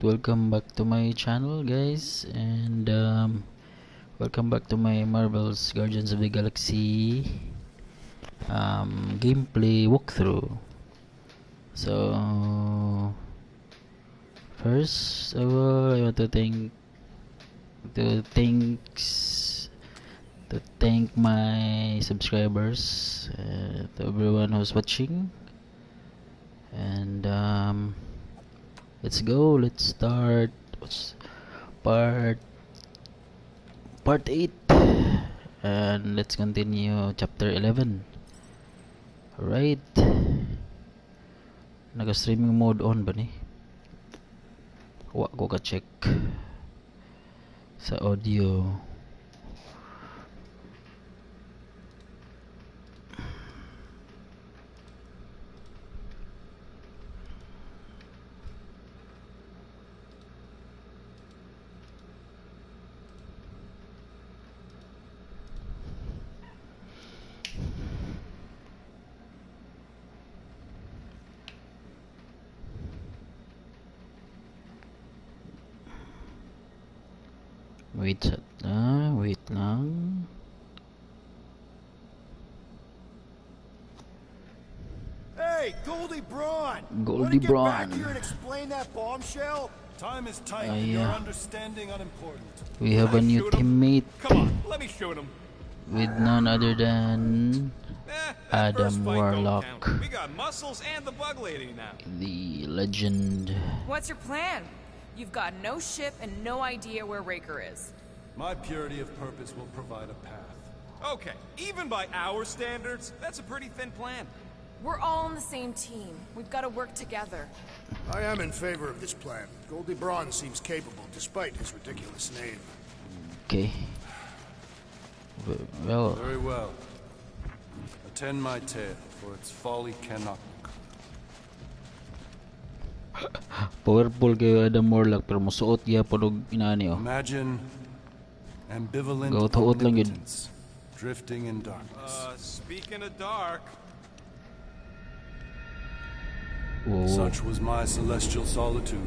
Welcome back to my channel, guys, and welcome back to my Marvel's Guardians of the Galaxy gameplay walkthrough. So first of all, I want to thank my subscribers, to everyone who's watching, and let's go. Let's start part 8, and let's continue chapter 11. Alright, naka-streaming mode on ba ni? Wa ko ka-check sa audio. Wait lang. Hey, Goldie Braun! Goldie Braun. Wanna get back here and explain that bombshell? Time is tight. Your understanding unimportant. We have a new teammate. Come on, let me shoot him. With none other than Adam Warlock. We got muscles and the bug lady now. The legend. What's your plan? You've got no ship and no idea where Raker is. My purity of purpose will provide a path. Okay, even by our standards, that's a pretty thin plan. We're all on the same team. We've got to work together. I am in favor of this plan. Goldie Braun seems capable, despite his ridiculous name. Okay. Well, Very well. Attend my tale, for its folly cannot powerful kayo Adam Warlock, pero musuot ya og inani oh. Imagine ambivalent Go tuot lang yun. omnipotence, drifting in darkness. Speaking of dark, Whoa. Such was my celestial solitude.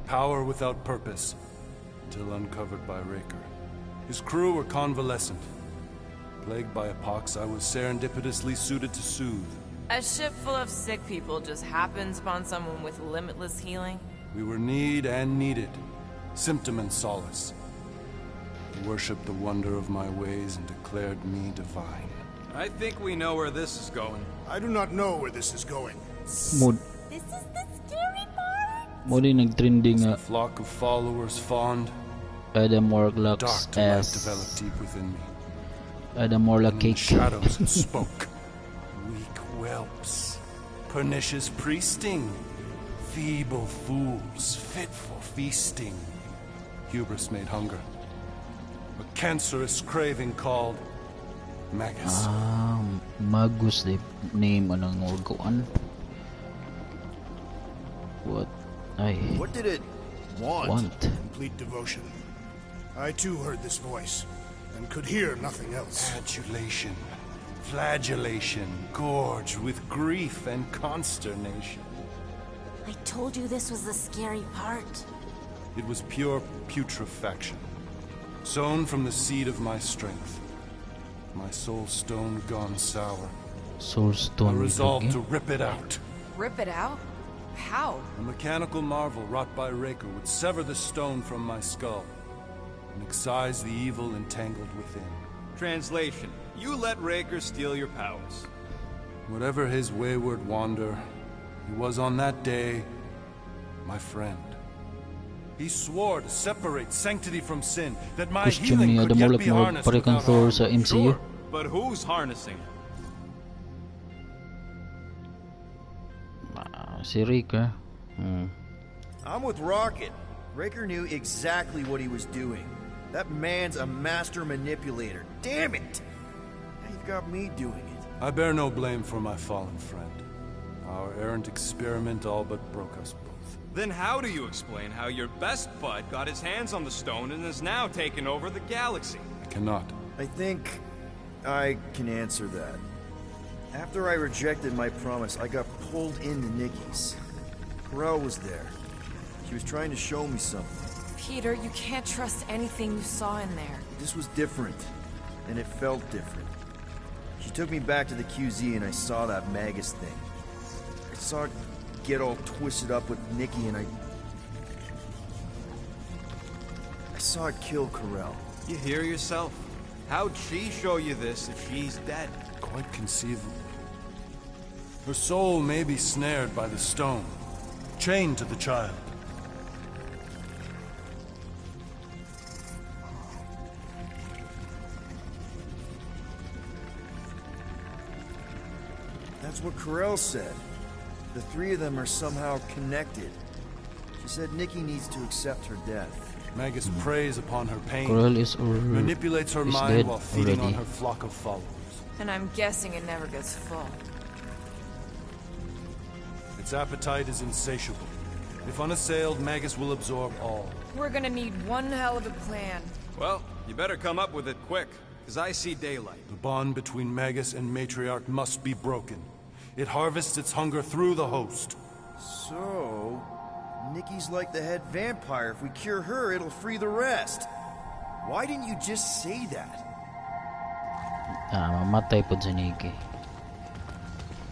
Power without purpose, till uncovered by Raker. His crew were convalescent. Plagued by a pox, I was serendipitously suited to soothe. A ship full of sick people just happens upon someone with limitless healing. We were need and needed, symptom and solace. He worshipped the wonder of my ways and declared me divine. I think we know where this is going. I do not know where this is going. Mood. This is the scary part. Mo din nagtrending A flock of followers fond, Adam Warlock's dark delight developed ass. deep within me. Adam Warlock In cake. shadows it spoke. Weak whelps, pernicious priesting, feeble fools fit for feasting. Hubris made hunger. A cancerous craving called Magus. Magus the name anong orgoan. What? Ay. What did it want? Want. Complete devotion. I too heard this voice, and could hear nothing else. Adulation, flagellation, gorged with grief and consternation. I told you this was the scary part. It was pure putrefaction, sown from the seed of my strength. My soul stone gone sour. Soul I Stone. resolved to rip it out. Rip it out? How? A mechanical marvel wrought by Raker would sever the stone from my skull and excise the evil entangled within. Translation, you let Raker steal your powers. Whatever his wayward wander, he was on that day my friend. He swore to separate sanctity from sin, that my Question healing ni could Adam yet Warlock be mo harnessed pare kang without Thor harm. sa MCU. Sure, but who's harnessing? Si Raker. I'm with Rocket. Raker knew exactly what he was doing. That man's a master manipulator. Damn it! Now you've got me doing it. I bear no blame for my fallen friend. Our errant experiment all but broke us both. Then how do you explain how your best bud got his hands on the stone and is now taking over the galaxy? I cannot. I think I can answer that. After I rejected my promise, I got pulled into Nikki's. Corel was there. She was trying to show me something. Peter, you can't trust anything you saw in there. This was different, and it felt different. She took me back to the QZ and I saw that Magus thing. I saw it get all twisted up with Nikki and I saw it kill Corell. You hear yourself? How'd she show you this if she's dead? Quite conceivable. Her soul may be snared by the stone, chained to the child. That's what Corell said. The three of them are somehow connected. She said Nikki needs to accept her death. Magus preys upon her pain, manipulates her mind while feeding on her flock of followers. And I'm guessing it never gets full. Its appetite is insatiable. If unassailed, Magus will absorb all. We're gonna need one hell of a plan. Well, you better come up with it quick, because I see daylight. The bond between Magus and Matriarch must be broken. It harvests its hunger through the host. So, Nikki's like the head vampire. If we cure her, it'll free the rest. Why didn't you just say that? Mamatay po si Nikki.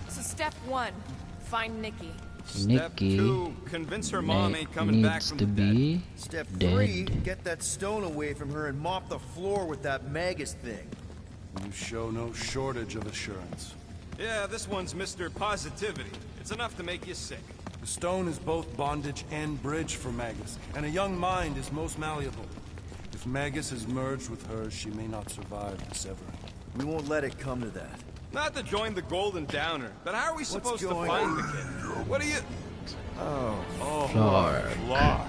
So step 1, find Nikki. Step 2, convince her mom ain't coming back needs from to the dead. be Step dead. 3, get that stone away from her and mop the floor with that Magus thing. You show no shortage of assurance. Yeah, this one's Mr. Positivity. It's enough to make you sick. The stone is both bondage and bridge for Magus, and a young mind is most malleable. If Magus is merged with hers, she may not survive the severing. We won't let it come to that. Not to join the Golden Downer, but how are we supposed to going find on? the kid? What are you... Clark. Clark.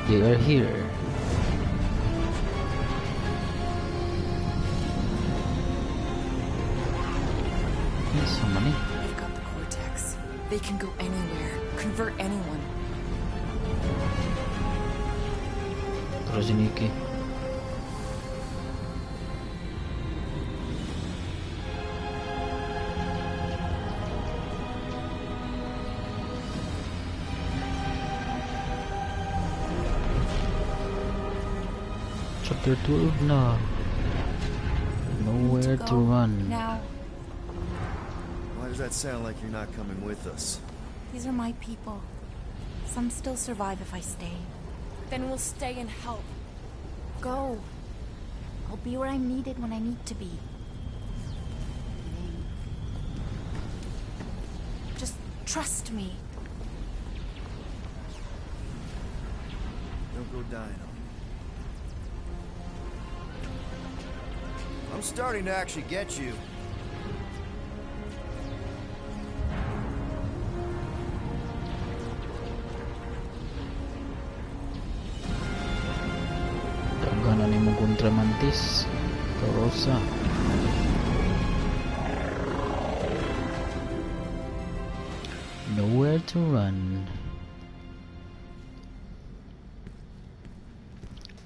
They are here. Yes, how many? They've got the Cortex. They can go anywhere, convert anyone. Terus si Nikki. Chapter 12 na. Nowhere to run. Now, Why does that sound like you're not coming with us? these are my people. Some still survive if I stay. Then we'll stay and help. Go. I'll be where I'm needed when I need to be. Just trust me. Don't go dying on me. I'm starting to actually get you. Daghanan ni mong kontramantis. Karosa. Nowhere to run.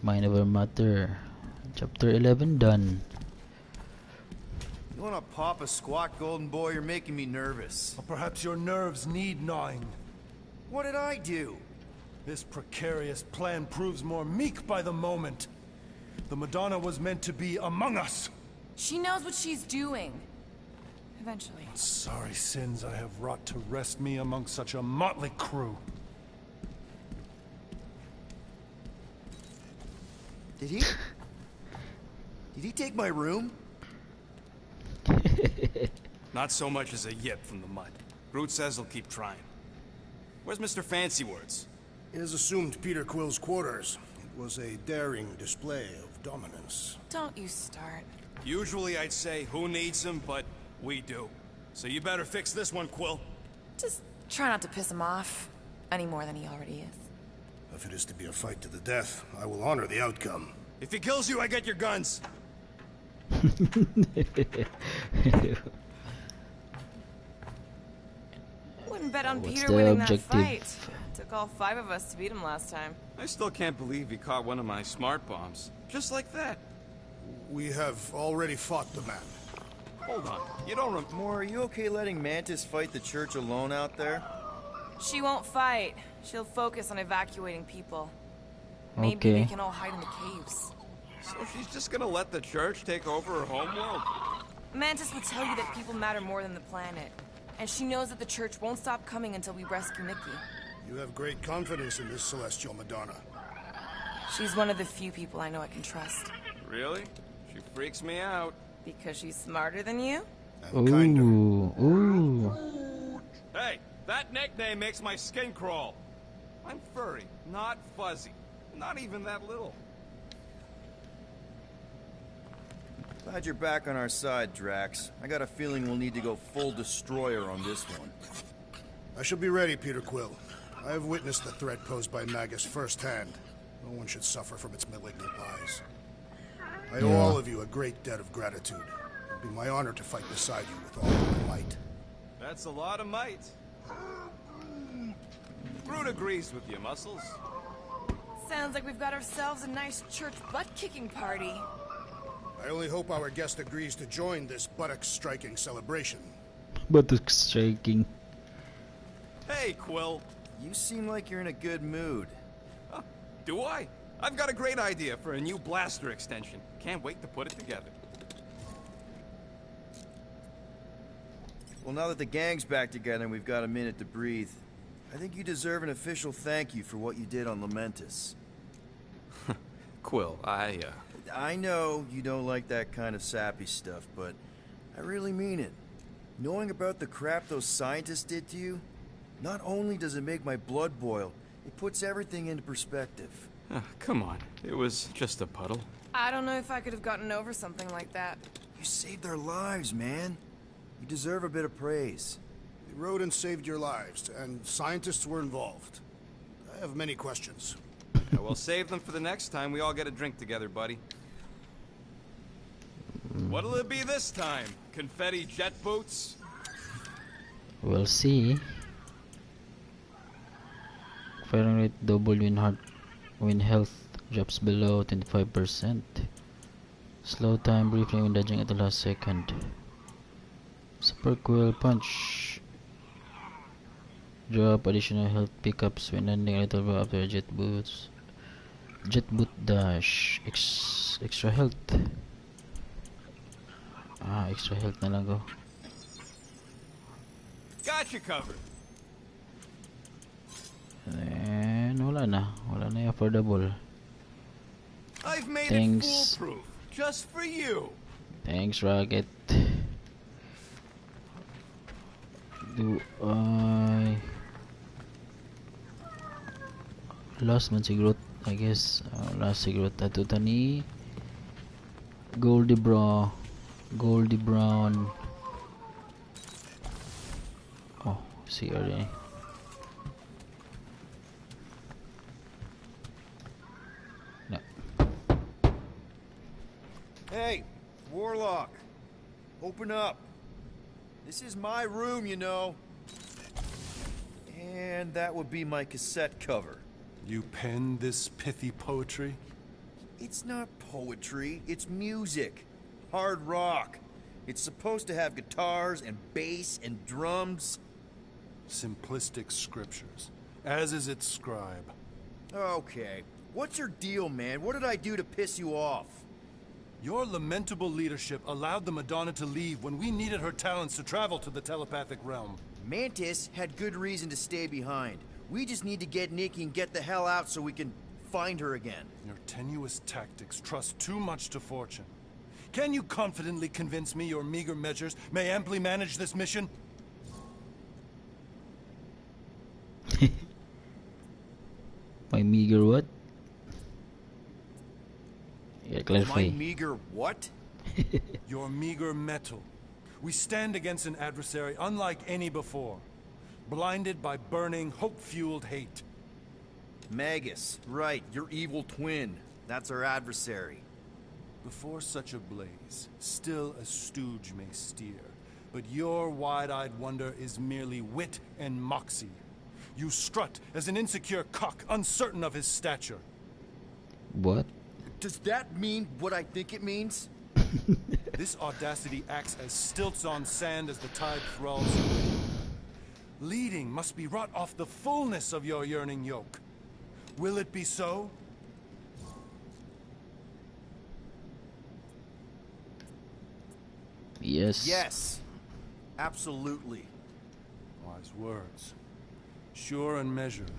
Mind over matter. Chapter 11 done. You wanna pop a squat, golden boy? You're making me nervous. Or perhaps your nerves need gnawing. What did I do? This precarious plan proves more meek by the moment. The Madonna was meant to be among us. She knows what she's doing. Eventually. Sorry sins I have wrought to wrest me among such a motley crew. Did he? Did he take my room? Not so much as a yip from the mud. Groot says he'll keep trying. Where's Mr. Fancy Words? It is assumed Peter Quill's quarters. It was a daring display of dominance. Don't you start. Usually I'd say, who needs him, but we do. So you better fix this one, Quill. Just try not to piss him off any more than he already is. If it is to be a fight to the death, I will honor the outcome. If he kills you, I get your guns. Wouldn't bet on What's Peter the winning objective? that fight. Took all 5 of us to beat him last time. I still can't believe he caught one of my smart bombs. Just like that. We have already fought the man. Hold on. You don't Moore, are you okay letting Mantis fight the church alone out there? She won't fight. She'll focus on evacuating people. Maybe Okay. they can all hide in the caves. So she's just gonna let the church take over her homeworld? Mantis would tell you that people matter more than the planet. And she knows that the church won't stop coming until we rescue Nikki. You have great confidence in this celestial Madonna. She's one of the few people I know I can trust. Really? She freaks me out. Because she's smarter than you? And kinder. Ooh. Hey, that nickname makes my skin crawl. I'm furry, not fuzzy. Not even that little. Glad you're back on our side, Drax. I got a feeling we'll need to go full destroyer on this one. I shall be ready, Peter Quill. I have witnessed the threat posed by Magus firsthand. No one should suffer from its malignant lies. I owe all of you a great debt of gratitude. It will be my honor to fight beside you with all of my might. That's a lot of might. Groot agrees with you, Muscles. Sounds like we've got ourselves a nice church butt-kicking party. I only hope our guest agrees to join this buttock-striking celebration. Buttock striking. Hey, Quill. You seem like you're in a good mood. Huh, do I? I've got a great idea for a new blaster extension. Can't wait to put it together. Well, now that the gang's back together and we've got a minute to breathe, I think you deserve an official thank you for what you did on Lamentus. Quill, I know you don't like that kind of sappy stuff, but I really mean it. Knowing about the crap those scientists did to you, not only does it make my blood boil, it puts everything into perspective. come on. It was just a puddle. I don't know if I could have gotten over something like that. You saved their lives, man. You deserve a bit of praise. They rode and saved your lives, and scientists were involved. I have many questions. Yeah, we'll save them for the next time we all get a drink together, buddy. What'll it be this time? Confetti jet boots? We'll see. Firing rate double when health drops below 25%. Slow time briefly when dodging at the last second. Super Quill Punch. Drop additional health pickups when landing a little bit after jet boots. Jet boot dash. Extra health. Extra health na lang go. Got you covered. And wala na yung affordable. I've made Thanks. it foolproof, just for you. Thanks, Rocket. Do I last man siguro, I guess. Last siguro tato tani Goldie Brown. Oh, see already. No. Hey, Warlock. Open up. This is my room, you know. And that would be my cassette cover. You penned this pithy poetry? It's not poetry, it's music. Hard rock. It's supposed to have guitars and bass and drums. Simplistic scriptures, as is its scribe. Okay. What's your deal, man? What did I do to piss you off? Your lamentable leadership allowed the Madonna to leave when we needed her talents to travel to the telepathic realm. Mantis had good reason to stay behind. We just need to get Nikki and get the hell out so we can find her again. Your tenuous tactics trust too much to fortune. Can you confidently convince me your meager measures may amply manage this mission? My meager what? Yeah, clarify. My meager what? Your meager metal. We stand against an adversary unlike any before, blinded by burning, hope-fueled hate. Magus, right, your evil twin. That's our adversary. Before such a blaze, still a stooge may steer, but your wide-eyed wonder is merely wit and moxie. You strut as an insecure cock, uncertain of his stature. What? Does that mean what I think it means? This audacity acts as stilts on sand as the tide thralls. Leading must be wrought off the fullness of your yearning yoke. Will it be so? Yes. Yes. Absolutely. Wise words. Sure and measured,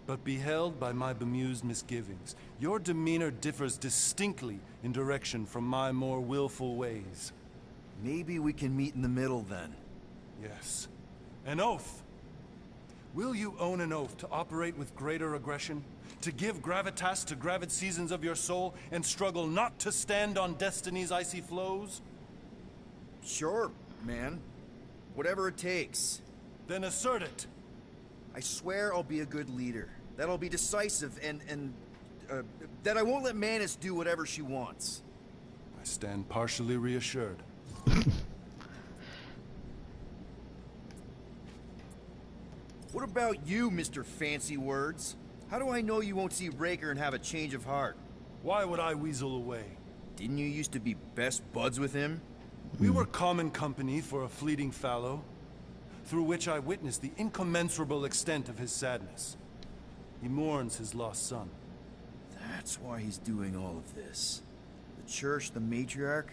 but beheld by my bemused misgivings. Your demeanor differs distinctly in direction from my more willful ways. Maybe we can meet in the middle then. Yes. An oath. Will you own an oath to operate with greater aggression? To give gravitas to gravid seasons of your soul and struggle not to stand on destiny's icy flows? Sure, man. Whatever it takes. Then assert it. I swear I'll be a good leader. That I'll be decisive and that I won't let Manus do whatever she wants. I stand partially reassured. What about you, Mr. Fancy Words? How do I know you won't see Raker and have a change of heart? Why would I weasel away? Didn't you used to be best buds with him? We were common company for a fleeting fallow, through which I witnessed the incommensurable extent of his sadness. He mourns his lost son. That's why he's doing all of this. The church, the matriarch?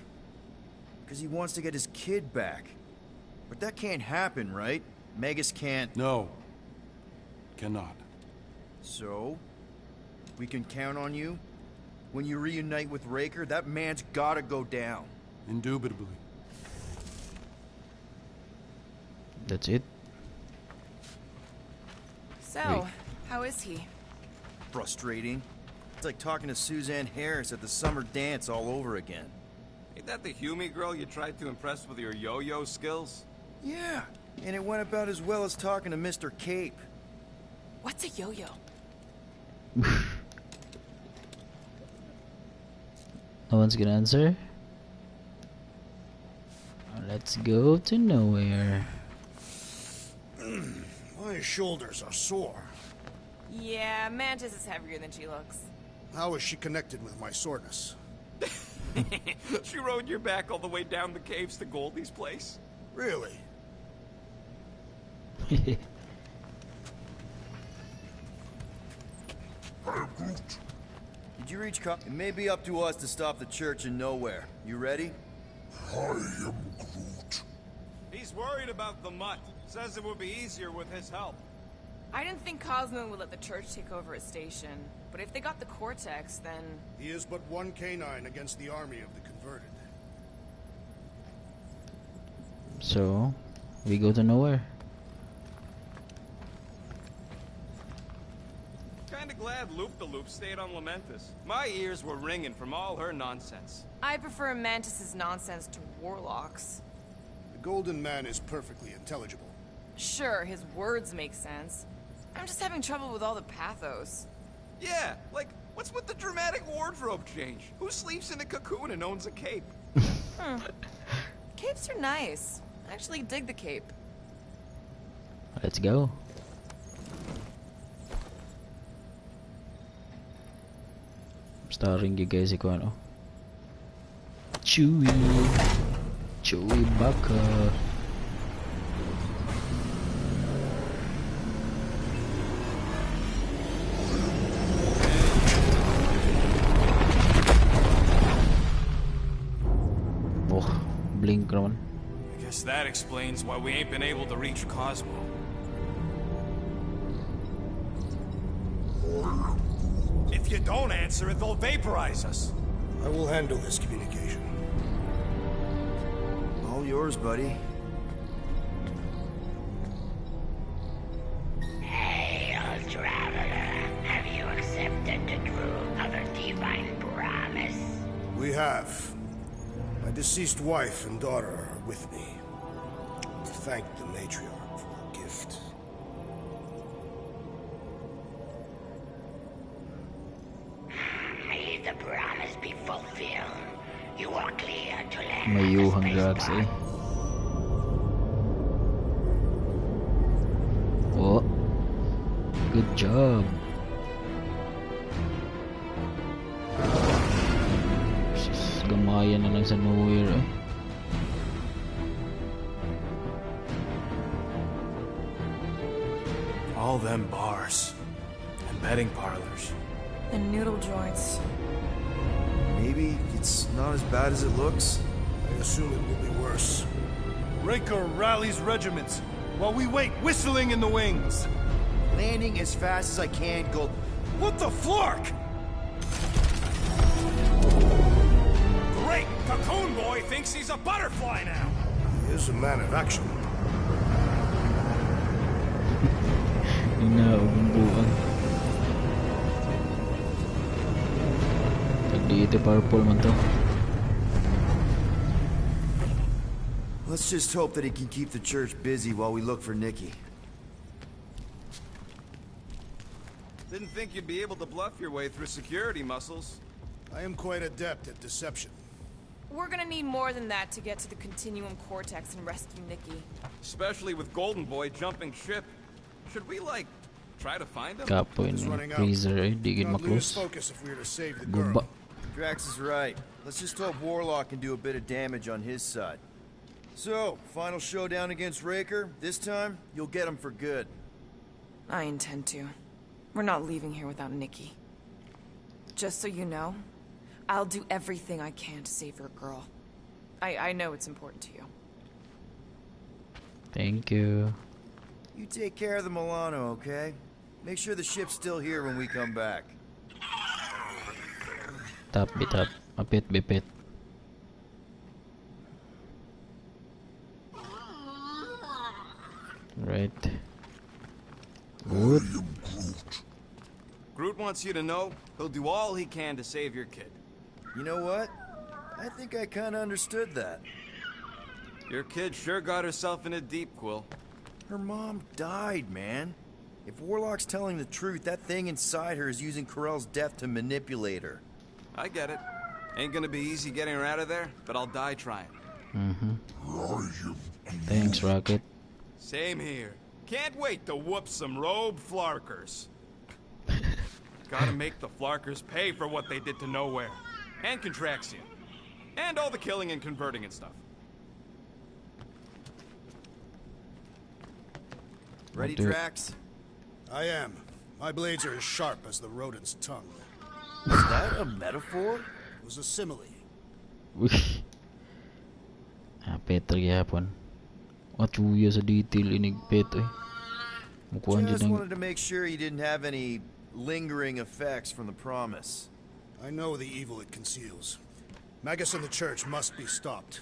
Because he wants to get his kid back. But that can't happen, right? Magus can't... No. Cannot. So? We can count on you? When you reunite with Raker, that man's gotta go down. Indubitably. That's it. So, Wait. how is he? Frustrating. It's like talking to Suzanne Harris at the summer dance all over again. Ain't that the Hume girl you tried to impress with your yo-yo skills? Yeah, and it went about as well as talking to Mr. Cape. What's a yo-yo? No one's gonna answer. Let's go to Knowhere. My shoulders are sore. Yeah, Mantis is heavier than she looks. How is she connected with my soreness? She rode your back all the way down the caves to Goldie's place? Really? Did you reach It may be up to us to stop the church in Knowhere. You ready? He's worried about the mutt. Says it would be easier with his help. I didn't think Cosmo would let the church take over his station, but if they got the Cortex, then... He is but one canine against the army of the converted. So, we go to Knowhere. Kinda glad Loop-the-Loop stayed on Lamentus. My ears were ringing from all her nonsense. I prefer Mantis's nonsense to Warlock's. The Golden Man is perfectly intelligible. Sure, his words make sense. I'm just having trouble with all the pathos. Yeah, like, what's with the dramatic wardrobe change? Who sleeps in a cocoon and owns a cape? Capes are nice. I actually dig the cape. Let's go. Starring you guys si ano. Chewie Baka. Oh, blink naman. I guess that explains why we ain't been able to reach Cosmo. If you don't answer it, they'll vaporize us. I will handle this communication. All yours, buddy. Hail, traveler. Have you accepted the truth of a divine promise? We have. My deceased wife and daughter are with me. To thank the matriarch for her gift. May the promise be fulfilled. You are clear to land May at the yuhang drugs spaceport. Oh, good job. Sus, gamayan na lang sa Knowhere. All them bars. And betting parlors. And noodle joints. Maybe it's not as bad as it looks. I assume it will be worse. Raker rallies regiments, while we wait whistling in the wings. Landing as fast as I can, Gold. What the flark? Great! Cocoon Boy thinks he's a butterfly now! He is a man of action. Inaumbuan. Tagdi purple man to. Let's just hope that he can keep the church busy while we look for Nikki. Didn't think you'd be able to bluff your way through security muscles. I am quite adept at deception. We're gonna need more than that to get to the Continuum Cortex and rescue Nikki. Especially with Golden Boy jumping ship. Should we, like, try to find him? Kapo It's ini running out. freezer eh, di gid Not lose maklus. focus if we are to save the Guba. girl. Drax is right. Let's just hope Warlock can do a bit of damage on his side. So, final showdown against Raker. This time, you'll get him for good. I intend to. We're not leaving here without Nikki. Just so you know, I'll do everything I can to save your girl. I know it's important to you. Thank you. You take care of the Milano, okay? Make sure the ship's still here when we come back. Tap bitap. Apit bipit. Right. Good. Groot wants you to know he'll do all he can to save your kid. You know what? I think I kinda understood that. Your kid sure got herself in a deep, Quill. Her mom died, man. If Warlock's telling the truth, that thing inside her is using Corell's death to manipulate her. I get it. Ain't gonna be easy getting her out of there, but I'll die trying. Thanks, Rocket. Same here. Can't wait to whoop some robe flarkers. Gotta make the flarkers pay for what they did to Knowhere. And Contraxion. And all the killing and converting and stuff. Ready, do it. Drax? I am. My blades are as sharp as the rodent's tongue. Is that a metaphor? It was a simile. Wih. Peter gihapon. Acuya sa detail inig Peter. Mukuhan Just dyan wanted to make sure you didn't have any lingering effects from the promise. I know the evil it conceals. Magus and the church must be stopped.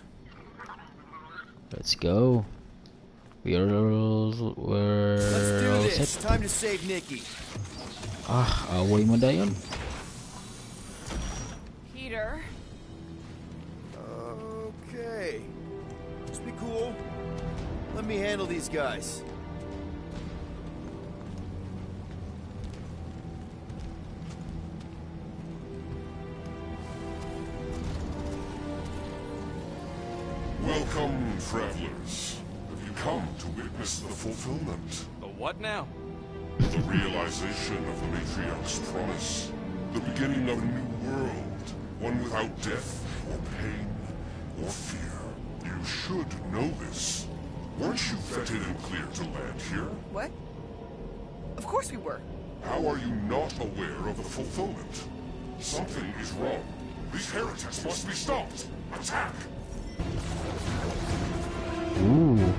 Let's go. We're Let's do all this. set. Time to save Nikki. Away mo dayon. Peter? Okay. Just be cool. Let me handle these guys. Welcome, travelers. Have you come to witness the fulfillment? The what now? The realization of the Matriarch's promise. The beginning of a new world. One without death, or pain, or fear. You should know this. Weren't you vetted and cleared to land here? What? Of course we were. How are you not aware of the fulfillment? Something is wrong. These heretics must be stopped. Attack! Ooh.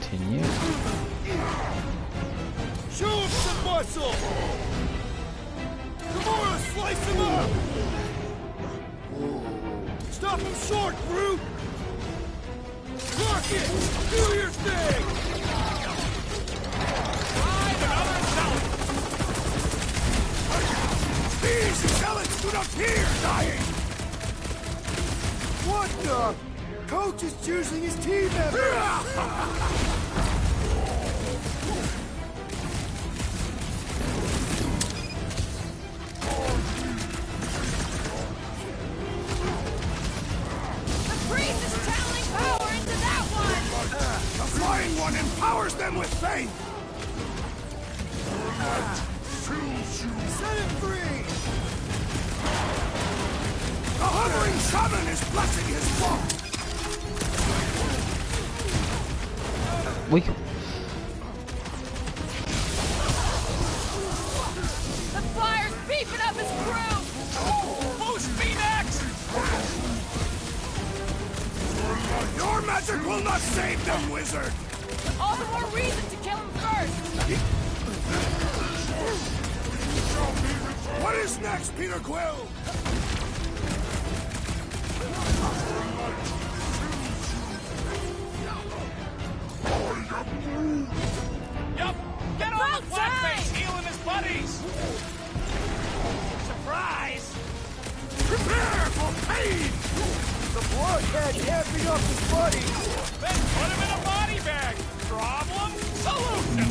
Continue. Show him some muscle! Come on, slice him up! Stop him short, Groot! Rock it! Do your thing! These zealots do not fear dying! What the? Coach is choosing his team members! The priest is channeling power into that one! The flying one empowers them with faith! Set him free! The hovering shaman is blessing his flock! Wih. will not save them, wizard! All the more reason to kill him first! What is next, Peter Quill? Yup! Get on the blackface, healing his buddies! Surprise! Prepare for pain! The blockhead can't beat up his buddies! Then put him in a body bag! Problem? Solution!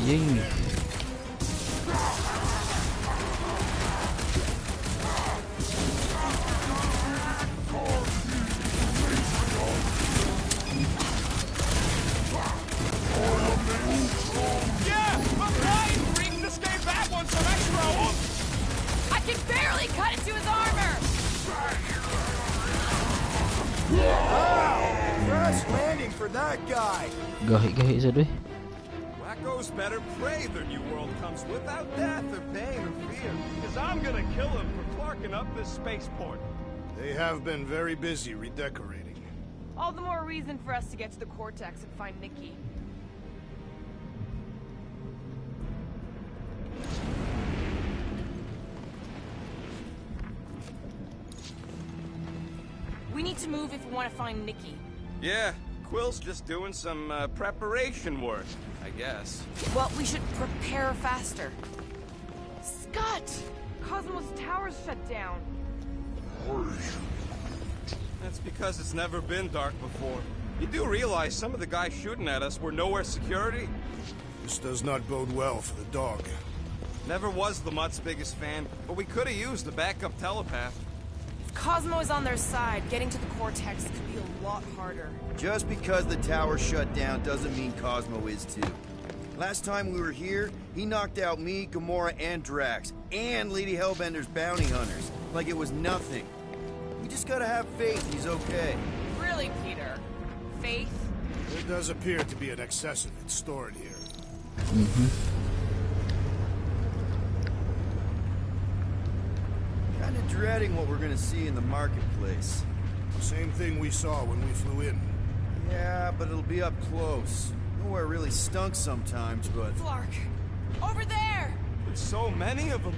Yay. Yeah, but Brian Green just gave that one some extra oomph! I can barely cut into his armor! Crash landing for that guy! Gahi isa doy. Wacko's better pray their new world comes without death or pain or fear. Because I'm gonna kill him for clarking up this spaceport. They have been very busy redecorating. All the more reason for us to get to the Cortex and find Nikki. We need to move if we want to find Nikki. Yeah, Quill's just doing some preparation work, I guess. Well, we should prepare faster. Scott! Cosmo's tower's shut down. That's because it's never been dark before. You do realize some of the guys shooting at us were Knowhere security? This does not bode well for the dog. Never was the Mutt's biggest fan, but we could have used a backup telepath. If Cosmo is on their side, getting to the Cortex could be a lot harder. Just because the tower shut down doesn't mean Cosmo is too. Last time we were here, he knocked out me, Gamora, and Drax, and Lady Hellbender's bounty hunters, like it was nothing. We just gotta have faith he's okay. Really, Peter? Faith? There does appear to be an excess of it stored here. Kinda dreading what we're gonna see in the marketplace. Same thing we saw when we flew in. Yeah, but it'll be up close. Nowhere really stunk sometimes, but... Flark! Over there! There's so many of them.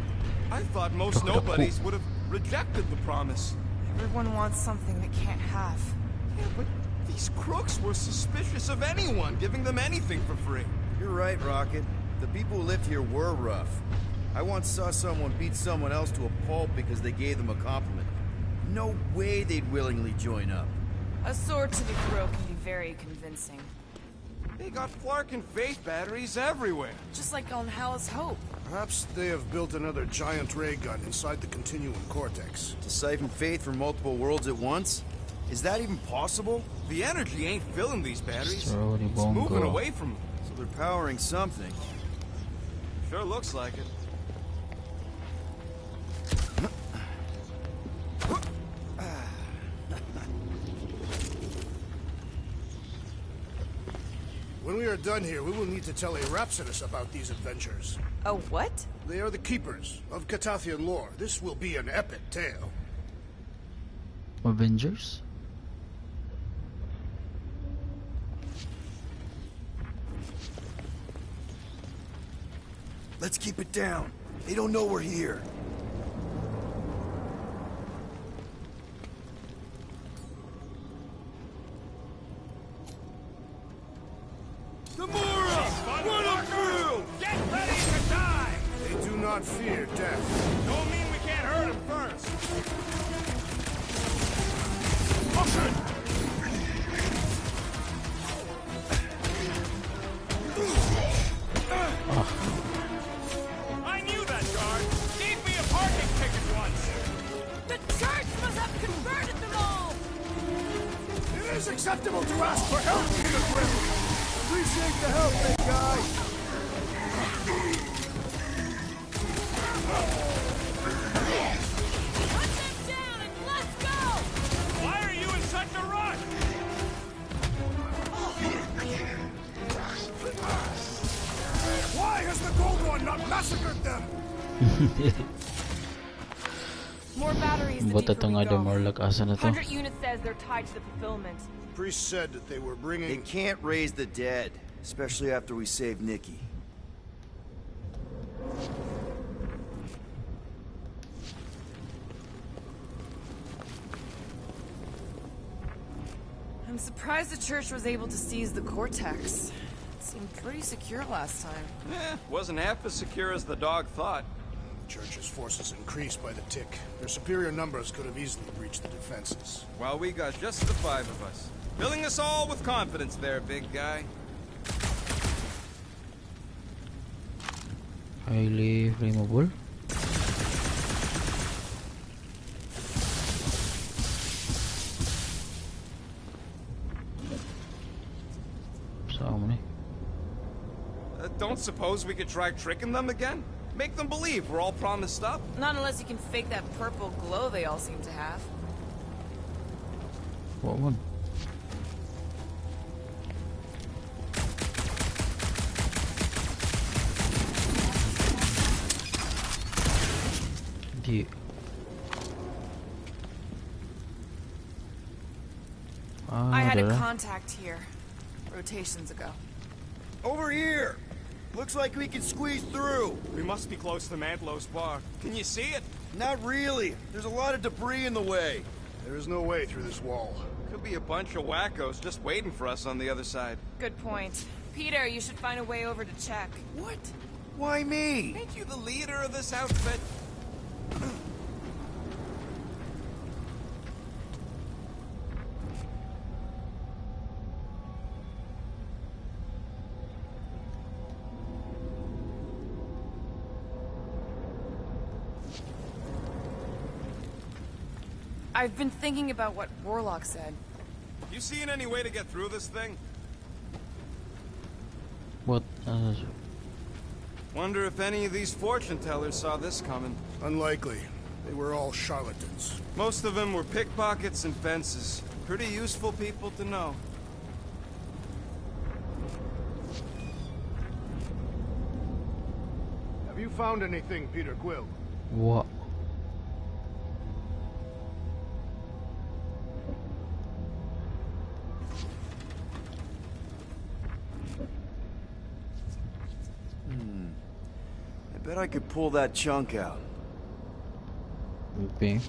I thought most nobodies would have rejected the promise. Everyone wants something they can't have. Yeah, but these crooks were suspicious of anyone giving them anything for free. You're right, Rocket. The people who lived here were rough. I once saw someone beat someone else to a pulp because they gave them a compliment. No way they'd willingly join up. A sword to the throat can be very convincing. They got Flark and Faith batteries everywhere. Just like on Hal's Hope. Perhaps they have built another giant ray gun inside the Continuum Cortex. To siphon Faith from multiple worlds at once? Is that even possible? The energy ain't filling these batteries. Sorry, It's moving away from them. So they're powering something. Sure looks like it. When we are done here, we will need to tell a Rhapsodus about these adventures. A what? They are the keepers of Catathian lore. This will be an epic tale. Avengers? Let's keep it down. They don't know we're here. Gamora! What a crew! Get ready to die! They do not fear death. Don't mean we can't hurt them first. Motion! I knew that guard. Gave me a parking ticket once. The church must have converted them all! It is acceptable to ask for help, Peter Quill. Appreciate the help, big guy. Put them down and let's go! Why are you in such a rush? Why has the Gold One not massacred them? More batteries to Buta deeper to we nga go. Warlock. Asa na to? 100 units says they're tied to the fulfillment. Priest said that they were They bringing... can't raise the dead, especially after we save Nikki. I'm surprised the church was able to seize the Cortex. It seemed pretty secure last time. Wasn't half as secure as the dog thought. The church's forces increased by the tick. Their superior numbers could have easily breached the defenses. Well, we got just the 5 of us. Filling us all with confidence there, big guy. Highly flammable. Saan mo Don't suppose we could try tricking them again? Make them believe we're all promised up? Not unless you can fake that purple glow they all seem to have. What one? Di. I had a dala. contact here. Rotations ago. Over here! Looks like we can squeeze through. We must be close to Mantlow's bar. Can you see it? Not really. There's a lot of debris in the way. There is no way through this wall. Could be a bunch of wackos just waiting for us on the other side. Good point. Peter, you should find a way over to check. What? Why me? Ain't you the leader of this outfit? I've been thinking about what Warlock said. You seen any way to get through this thing? What? Wonder if any of these fortune tellers saw this coming. Unlikely. They were all charlatans. Most of them were pickpockets and fences. Pretty useful people to know. Have you found anything, Peter Quill? What? I bet I could pull that chunk out. Okay.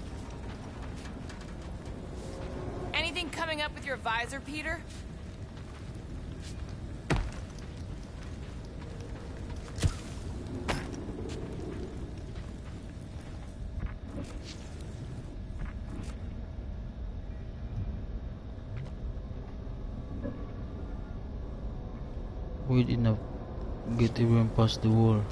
Anything coming up with your visor, Peter? We did not get even past the wall.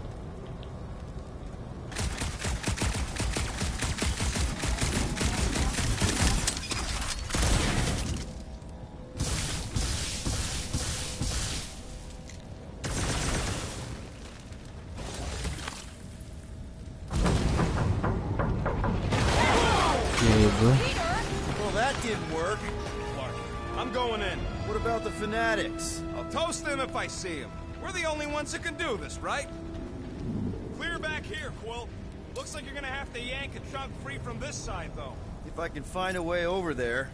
Well, that didn't work. Clark, I'm going in. What about the fanatics? I'll toast them if I see them. We're the only ones that can do this, right? Clear back here, Quill. Looks like you're gonna have to yank a chunk free from this side, though. If I can find a way over there.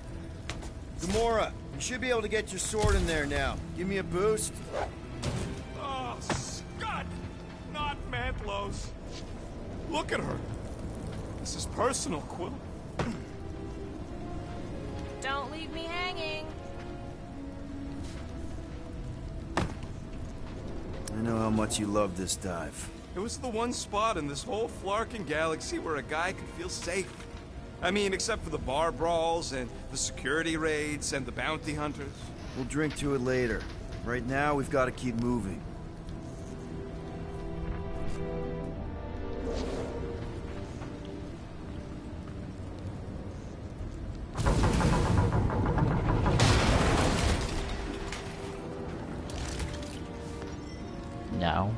Gamora, you should be able to get your sword in there now. Give me a boost. Oh, Scott! Not Mantlow's. Look at her. This is personal, Quill. Don't leave me hanging. I know how much you love this dive. It was the one spot in this whole Flarkin galaxy where a guy could feel safe. I mean, except for the bar brawls and the security raids and the bounty hunters. We'll drink to it later. Right now, we've got to keep moving. Now.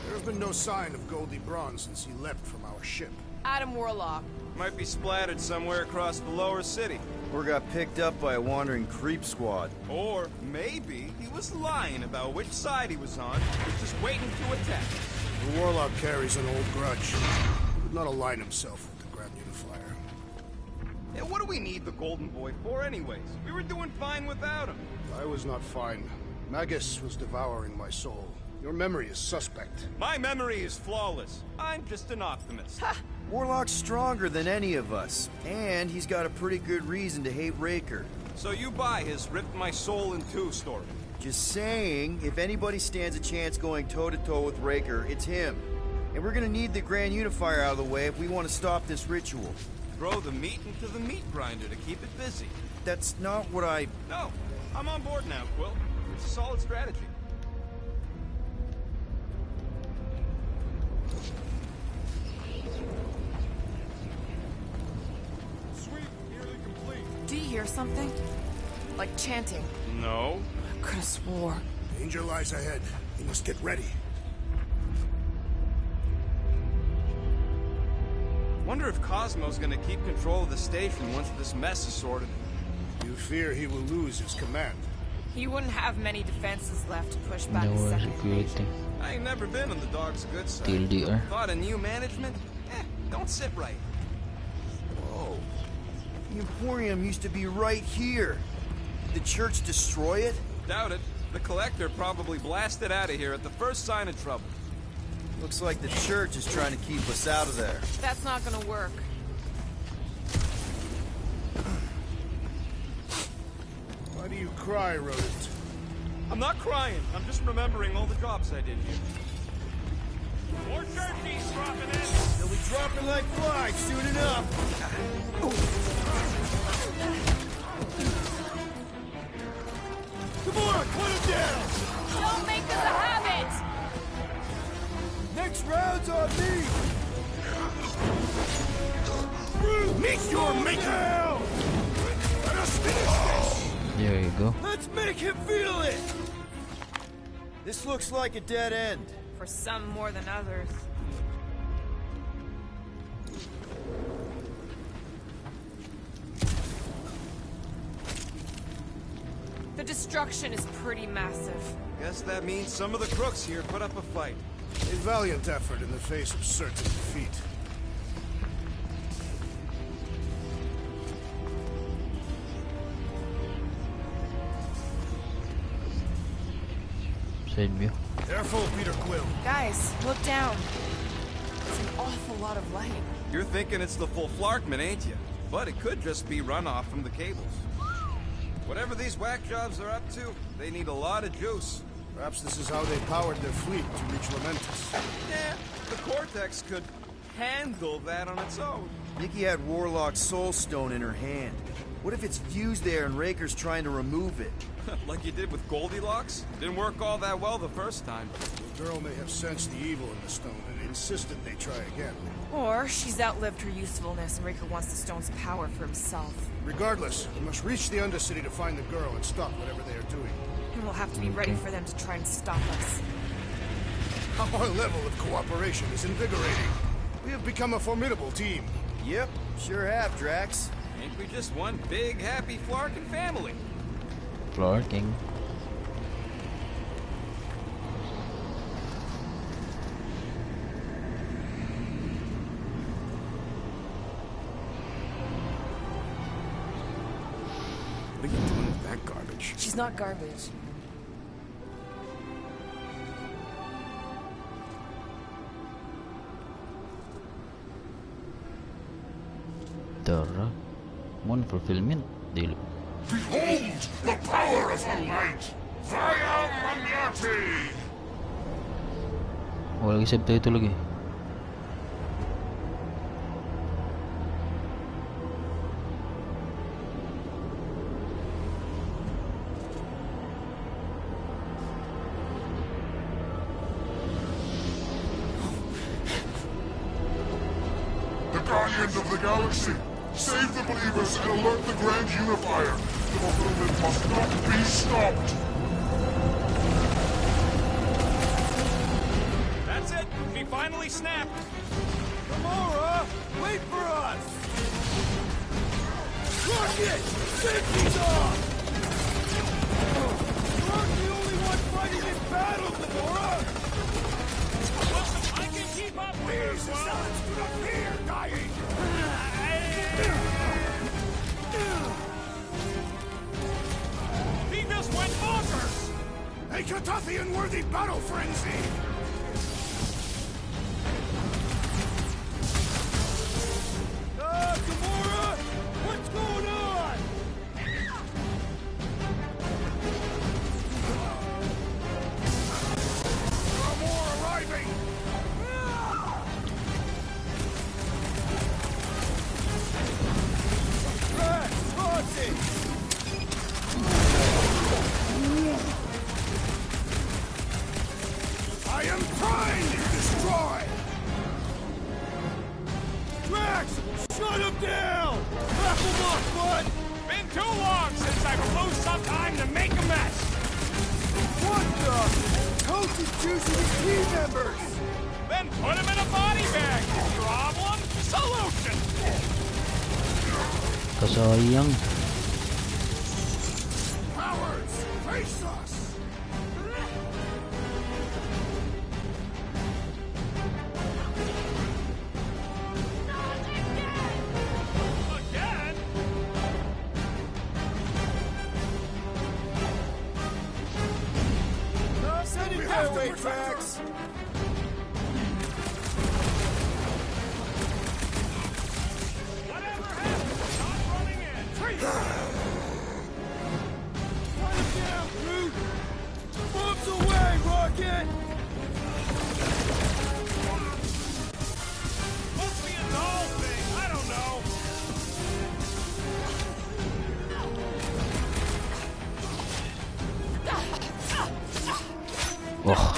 There's been no sign of Goldie Braun since he left from our ship. Adam Warlock. Might be splattered somewhere across the lower city. Or got picked up by a wandering creep squad. Or maybe he was lying about which side he was on. He was just waiting to attack. The Warlock carries an old grudge. He would not align himself with the Grand Unifier. Yeah, what do we need the Golden Boy for anyways? We were doing fine without him. I was not fine. Magus was devouring my soul. Your memory is suspect. My memory is flawless. I'm just an optimist. Ha! Warlock's stronger than any of us, and he's got a pretty good reason to hate Raker. So you buy his ripped my soul in two story? Just saying, if anybody stands a chance going toe-to-toe with Raker, it's him. And we're gonna need the Grand Unifier out of the way if we want to stop this ritual. Throw the meat into the meat grinder to keep it busy. That's not what I... No, I'm on board now, Quill. It's a solid strategy. Sweep, nearly complete. Do you hear something? Like chanting. No. I could have swore. Danger lies ahead. You must get ready. Wonder if Cosmo's gonna keep control of the station once this mess is sorted. You fear he will lose his command. He wouldn't have many defenses left to push back a Knowhere second Security. invasion. I ain't never been on the dog's good side. TLDR. Thought of new management? Don't sit right. Whoa. The Emporium used to be right here. Did the church destroy it? Doubt it. The Collector probably blasted out of here at the first sign of trouble. Looks like the church is trying to keep us out of there. That's not gonna work. Why do you cry, rodent? I'm not crying. I'm just remembering all the jobs I did here. More turkeys dropping in. They'll be dropping like flies soon enough. Come on, put him down! Don't make this a habit! Next round's on me! Meet your maker! Let us finish this! There you go. Let's make him feel it! This looks like a dead end. For some more than others. The destruction is pretty massive. Guess that means some of the crooks here put up a fight. A valiant effort in the face of certain defeat. Side view. Careful, Peter Quill. Guys, look down. It's an awful lot of light. You're thinking it's the full Flarkman, ain't you? But it could just be runoff from the cables. Whatever these whack jobs are up to, they need a lot of juice. Perhaps this is how they powered their fleet to reach Lamentus. Yeah, the Cortex could handle that on its own. Nikki had Warlock's soul stone in her hand. What if it's fused there and Raker's trying to remove it? Like you did with Goldilocks? Didn't work all that well the first time. The girl may have sensed the evil in the stone and insisted they try again. Or she's outlived her usefulness and Raker wants the stone's power for himself. Regardless, we must reach the Undercity to find the girl and stop whatever they are doing. And we'll have to be ready for them to try and stop us. Our level of cooperation is invigorating. We have become a formidable team. Yep, sure have, Drax. Ain't we just one big, happy Flarkin family? Flarking. What are you doing with that garbage? She's not garbage. Tara. Moon fulfillment. Deal. Behold the power of the light! Via Maniati! Wala lagi subtitle lagi. The Guardians of the Galaxy! Save the believers and alert the Grand Unifier! The fulfillment must not be stopped! That's it! She finally snapped! Gamora, wait for us! Rocket! Safety's off! You aren't the only one fighting in battle, Gamora! I can keep up with These silence do not fear dying! A Catathian-worthy battle frenzy! Gamora! What's going on? More arriving! I am trying to destroy! Drax! Shut him down! Back him up, bud! Been too long since I've lost some time to make a mess! What the? Coach is choosing his team members! Then put him in a body bag! Problem? Solution! Kasayang. Cowards! Face us! Again? Send it their way, Drax! Whatever happened? Not running in! Shut it down, Groot! Bombs away, Rocket! Must be a doll thing, I don't know. Oh.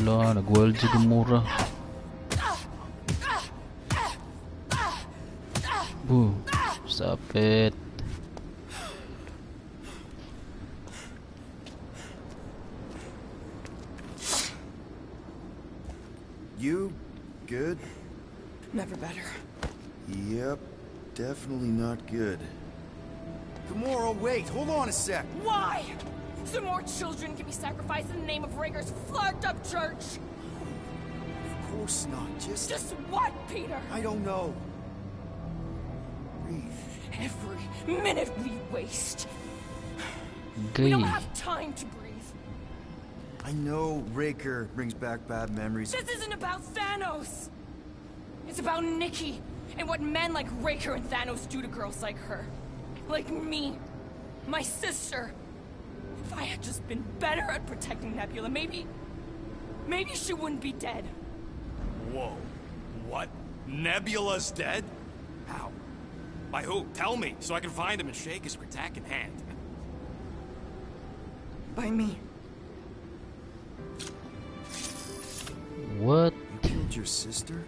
Wala, nag-wild si Gamora. Boo, sapit. You good? Never better. Yep, definitely not good. Gamora, wait, hold on a sec. Why? So more children can be sacrificed in the name of Raker's flarked up church? Of course not, just what, Peter? I don't know. Breathe. Every minute we waste. Gay. We don't have time to breathe. I know Raker brings back bad memories. This isn't about Thanos. It's about Nikki and what men like Raker and Thanos do to girls like her. Like me. My sister. If I had just been better at protecting Nebula, maybe she wouldn't be dead. Whoa. What? Nebula's dead? How? By who? Tell me, so I can find him and shake his Kratak in hand. By me. What? You killed your sister?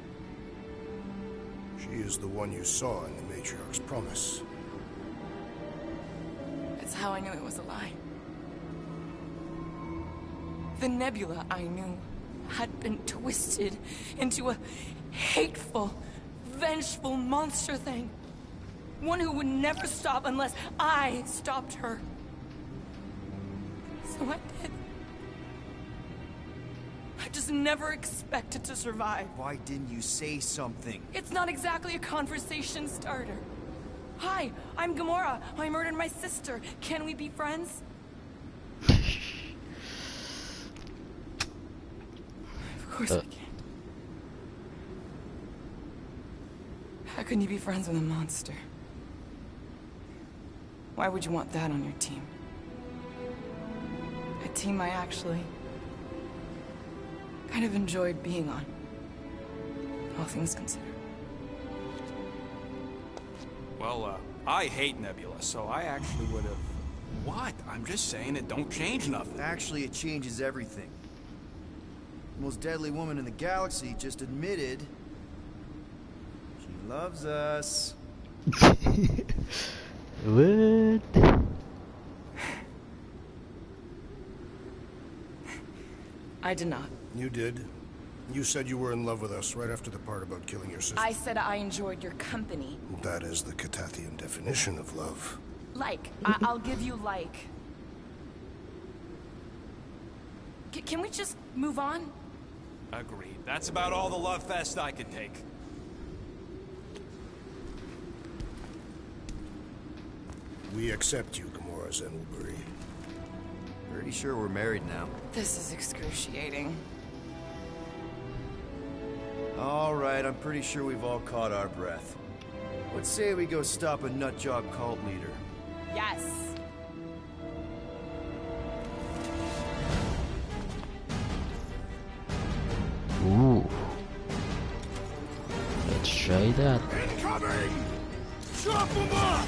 She is the one you saw in the Matriarch's promise. It's how I knew it was a lie. The Nebula I knew had been twisted into a hateful, vengeful monster thing. One who would never stop unless I stopped her. So I did. I just never expected to survive. Why didn't you say something? It's not exactly a conversation starter. Hi, I'm Gamora. I murdered my sister. Can we be friends? Of course I can. How can you be friends with a monster? Why would you want that on your team? A team I actually kind of enjoyed being on. All things considered. Well, I hate Nebula, so I actually would have... What? I'm just saying it don't change nothing. Actually, it changes everything. The most deadly woman in the galaxy just admitted she loves us. What? I did not. You did. You said you were in love with us right after the part about killing your sister. I said I enjoyed your company. That is the Catathian definition of love. Like. I'll give you like. Can we just move on? Agreed. That's about all the love fest I could take. We accept you, Gamora. far as Zen will agree. Pretty sure we're married now. This is excruciating. All right, I'm pretty sure we've all caught our breath. Let's say we go stop a nutjob cult leader. Yes. Ooh. Let's try that. Incoming! Chop him up!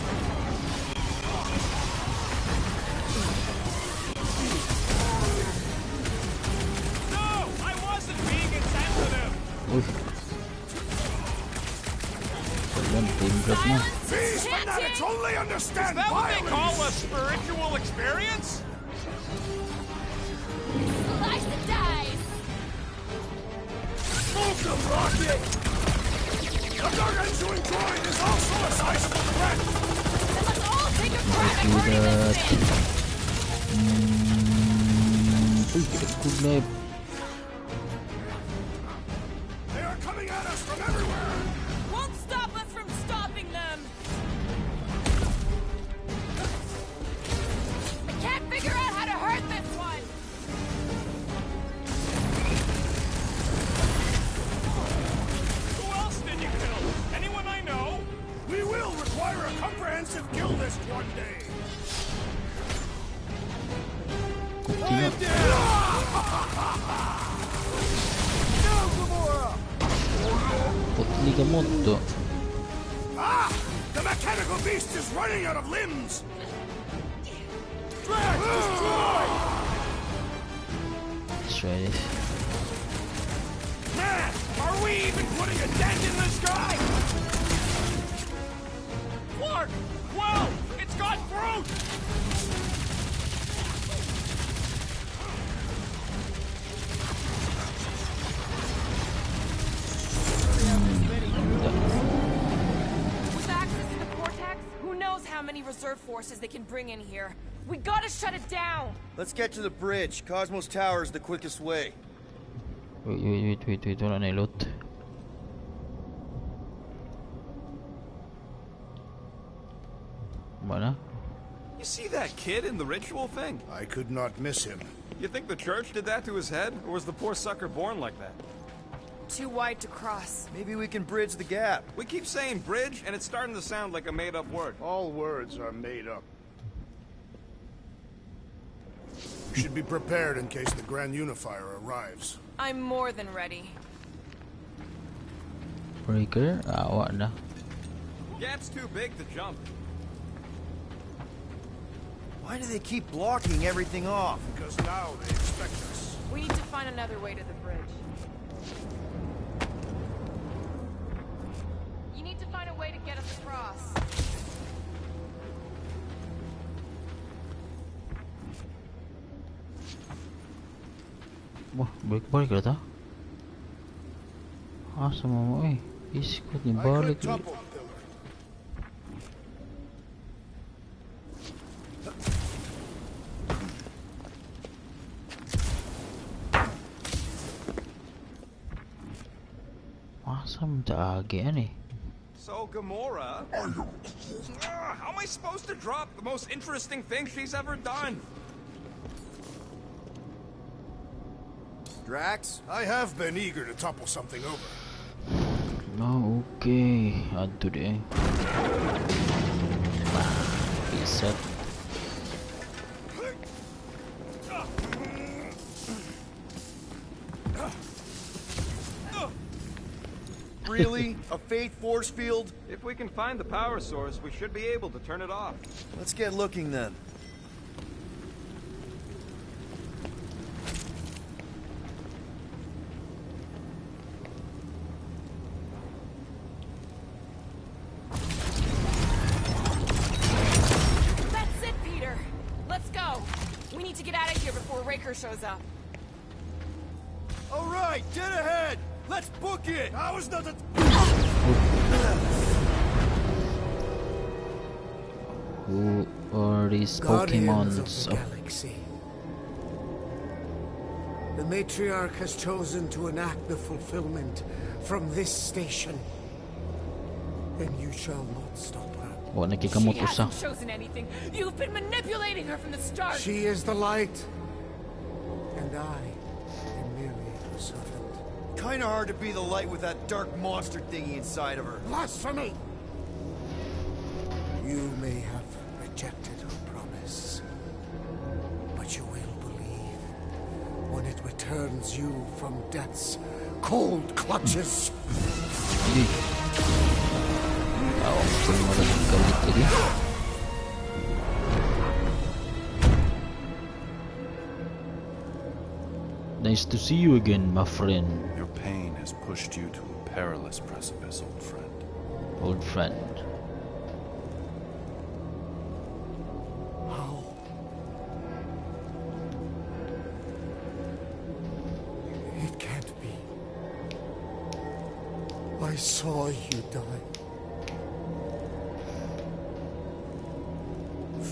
No! I wasn't being insensitive! Uy. Wala, team drop na. These fanatics only Is understand that what they violence! call a spiritual experience? Slice the dice! Move them, Rocket! The Gargans who enjoyed is also a sizable threat! Then let's all take a private Do party that. this thing! Uy, good life. They are coming at us from everywhere! Won't stop us from stopping them! I can't figure out how to hurt this one! Who else did you kill? Anyone I know? We will require a comprehensive kill list one day! Cooking up. Potli ka molto. Ah! The mechanical beast is running out of limbs! Drag destroyed! Let's try this. Man, are we even putting a dent in this guy? Clark! Well, it's got fruit! With access to the Cortex, who knows how many reserve forces they can bring in here. We gotta shut it down! Let's get to the bridge. Cosmo's tower is the quickest way. Wait. Wala na yung loot. Wala? You see that kid in the ritual thing? I could not miss him. You think the church did that to his head? Or was the poor sucker born like that? Too wide to cross. Maybe we can bridge the gap. We keep saying bridge, and it's starting to sound like a made-up word. All words are made up. You should be prepared in case the Grand Unifier arrives. I'm more than ready. Raker? Awa na. Gap's too big to jump. Why do they keep blocking everything off? Because now they expect us. We need to find another way to the bridge. You need to find a way to get us across. Wah, balik ka ta? Asa mo eh? Isikot ni I balik. could topple pillar. Asa mo taagi ani? So, Gamora... how am I supposed to drop the most interesting thing she's ever done? Drax? I have been eager to topple something over. Oh, okay. Add to the reset. Really? A faith force field? If we can find the power source, we should be able to turn it off. Let's get looking then. That's it, Peter. Let's go. We need to get out of here before Raker shows up. All right, dead ahead. Let's book it. How is not a... Who are these Guardians Pokemons? of the galaxy. The matriarch has chosen to enact the fulfillment from this station. And you shall not stop her. Oh, She nakikamoto sa. hasn't chosen anything. You've been manipulating her from the start. She is the light. And I am merely a servant. Kinda hard to be the light with that dark monster thingy inside of her. Blasphemy! You may have rejected her promise, but you will believe when it returns you from death's cold clutches. Hindi. Kung maraming galit lagi. Nice to see you again, my friend. Your pain has pushed you to a perilous precipice, old friend. Old friend. How? It can't be. I saw you die.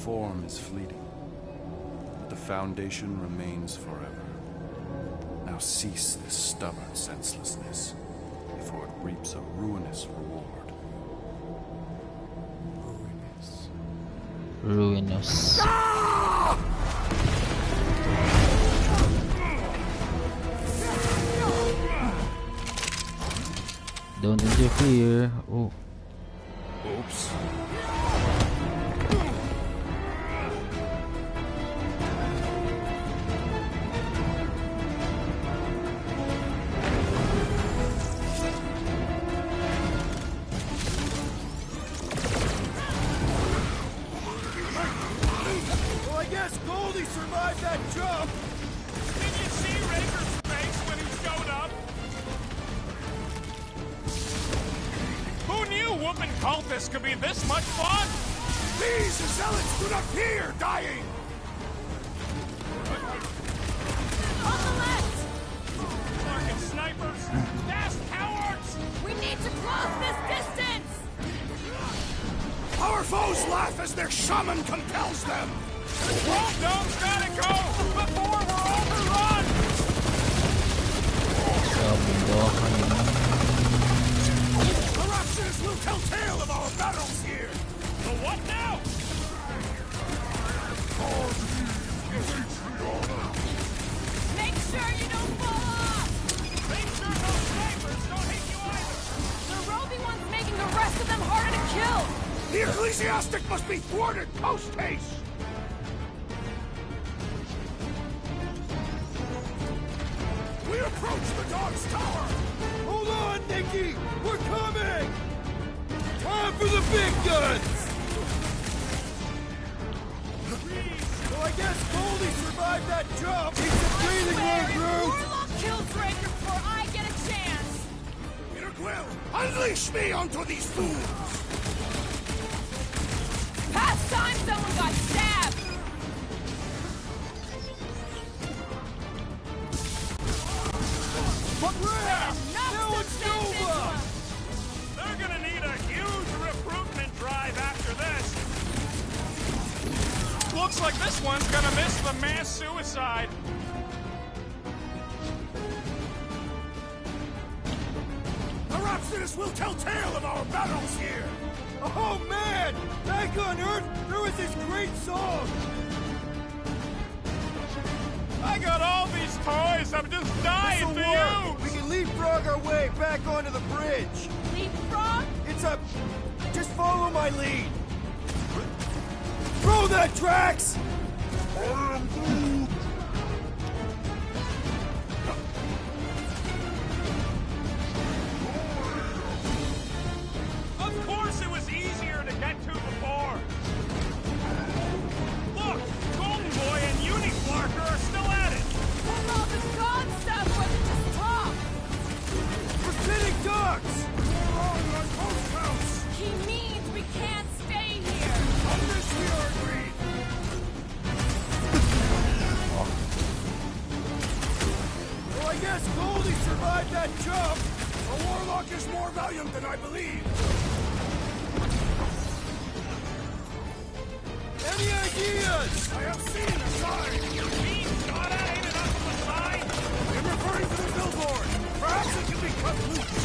Form is fleeting, but the foundation remains forever. Now cease this stubborn senselessness, before it reaps a ruinous reward. Ruinous. Don't interfere. Oh. Oops. Well, I guess Goldie survived that jump. Did you see Raker's face when he showed up? Who knew whooping cultists could be this much fun? These zealots do not fear dying! On the left! Fucking snipers! Fast cowards! We need to close this distance! Our foes laugh as their shaman compels them! Dome's gotta go before we're overrun! Corruptions will tell tale of our battles here! The what now? Make sure you don't fall off! Make sure those snipers don't hit you either! The roving one's making the rest of them harder to kill! The ecclesiastic must be thwarted post-haste! We approach the dog's tower! Hold on, Nikki! We're coming! Time for the big guns! Well, I guess Goldie survived that jump. Keep the breathing room, Groot! Warlock kills Raker before I get a chance! Peter Quill, unleash me onto these fools! Past time someone got stabbed! But Ram! Now it's Nova! They're gonna need a huge recruitment drive after this. Looks like this one's gonna miss the mass suicide. Corruptions will tell tale of our battles here! Oh, man! Back on Earth, there was this great song! I got all these toys. I'm just dying for you. We can leapfrog our way back onto the bridge. Leapfrog? It's a... Just follow my lead. Throw that, Drax! Of course it was easier to get to before. Look, Golden Boy and Uniflarker are still at it. Well, all this god stuff wasn't just talk! We're sitting ducks! He means we can't stay here! On this we are agreed! Well, I guess Goldie survived that jump. A Warlock is more valiant than I believe! Any ideas? I have seen a sign! Beam shot at ain't enough of a sign. I'm referring to the billboard! Perhaps it can be cut loose!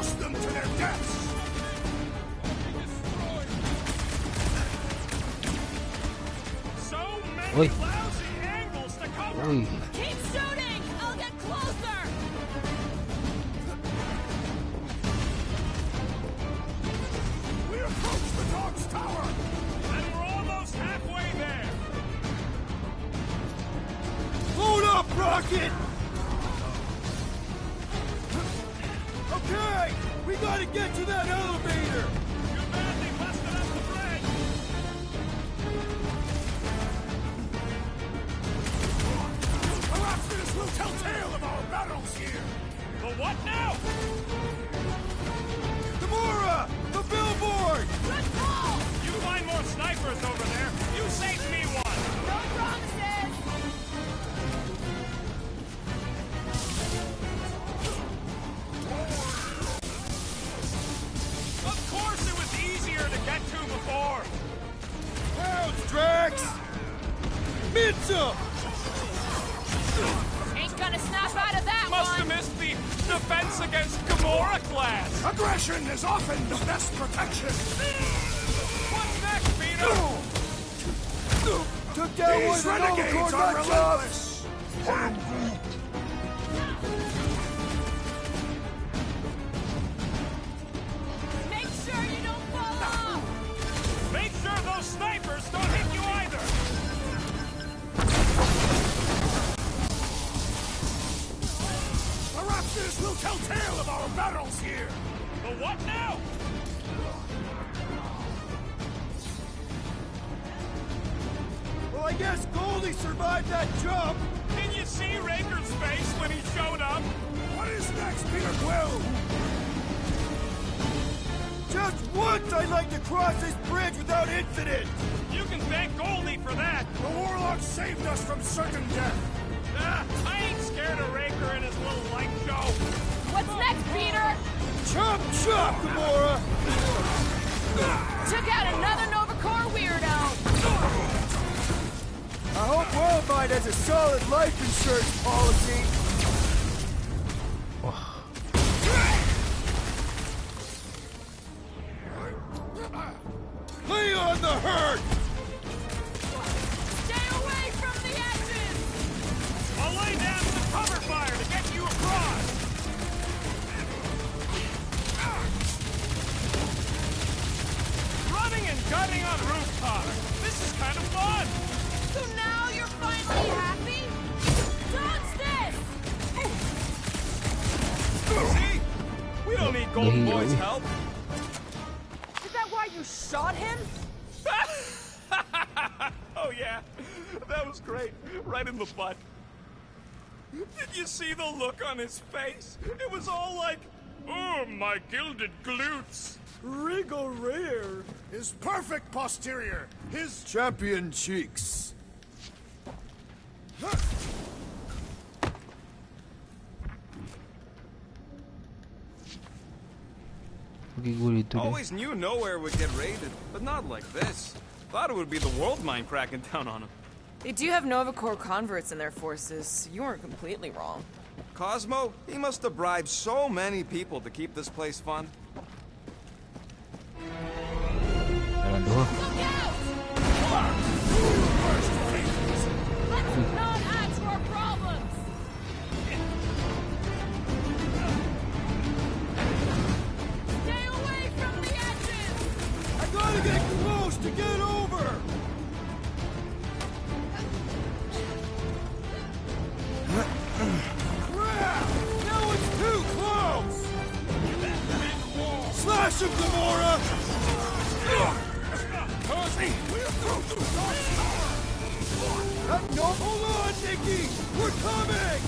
Toss them to their deaths! So many Oi. lousy angles to cover. Uy. Keep shooting! I'll get closer! We approach the dog's tower! And we're almost halfway there. Load up, Rocket! Okay, we gotta get to that elevator! Too bad they busted up the bridge. Perhaps this will tell tale of our battles here! The what now? Gamora! The billboard! Good call! You find more snipers over there. You saved me one. No promises! Of course it was easier to get to before. Pounds, Drax! Mitchum! Ain't gonna snap out of that Must one! have missed the defense against Gamora class. Aggression is often the best protection! What's next, Peter? Took down one of These the renegades Novacore are nut jobs! relentless! Make sure you don't fall off! Make sure those snipers don't hit you either. Perhaps this will tell tale of our battles here! The what now? Well, I guess Goldie survived that jump! Can you see Raker's face when he showed up? What is next, Peter Quill? Just once I'd like to cross this bridge without incident! You can thank Goldie for that. The Warlock saved us from certain death! I ain't scared of Raker and his little light show. What's next, Peter? Chop chop, Gamora! Took out another Novacore weirdo! I hope Worldwide has a solid life insurance policy! Lay on the hurt! Stay away from the edges! I'll lay down some cover fire to get you across. Running and gunning on rooftops. This is kind of fun. So now you're finally happy? Dodge this! See? We don't need Golden Boy's help. Is that why you shot him? Oh yeah, that was great. Right in the butt. Did you see the look on his face? It was all like, oh, my gilded glutes. Wriggle rear! His perfect posterior! His Champion cheeks! Always knew Knowhere would get raided, but not like this. Thought it would be the world mind cracking down on him. They do have Novacore converts in their forces. You weren't completely wrong. Cosmo, he must have bribed so many people to keep this place fun. Jalan dua. Let's not add to our problems! Stay away from the edges! I gotta get close to get over! Crap! Now it's too close! Slash him, Gamora! No, hold on, Nikki! We're coming!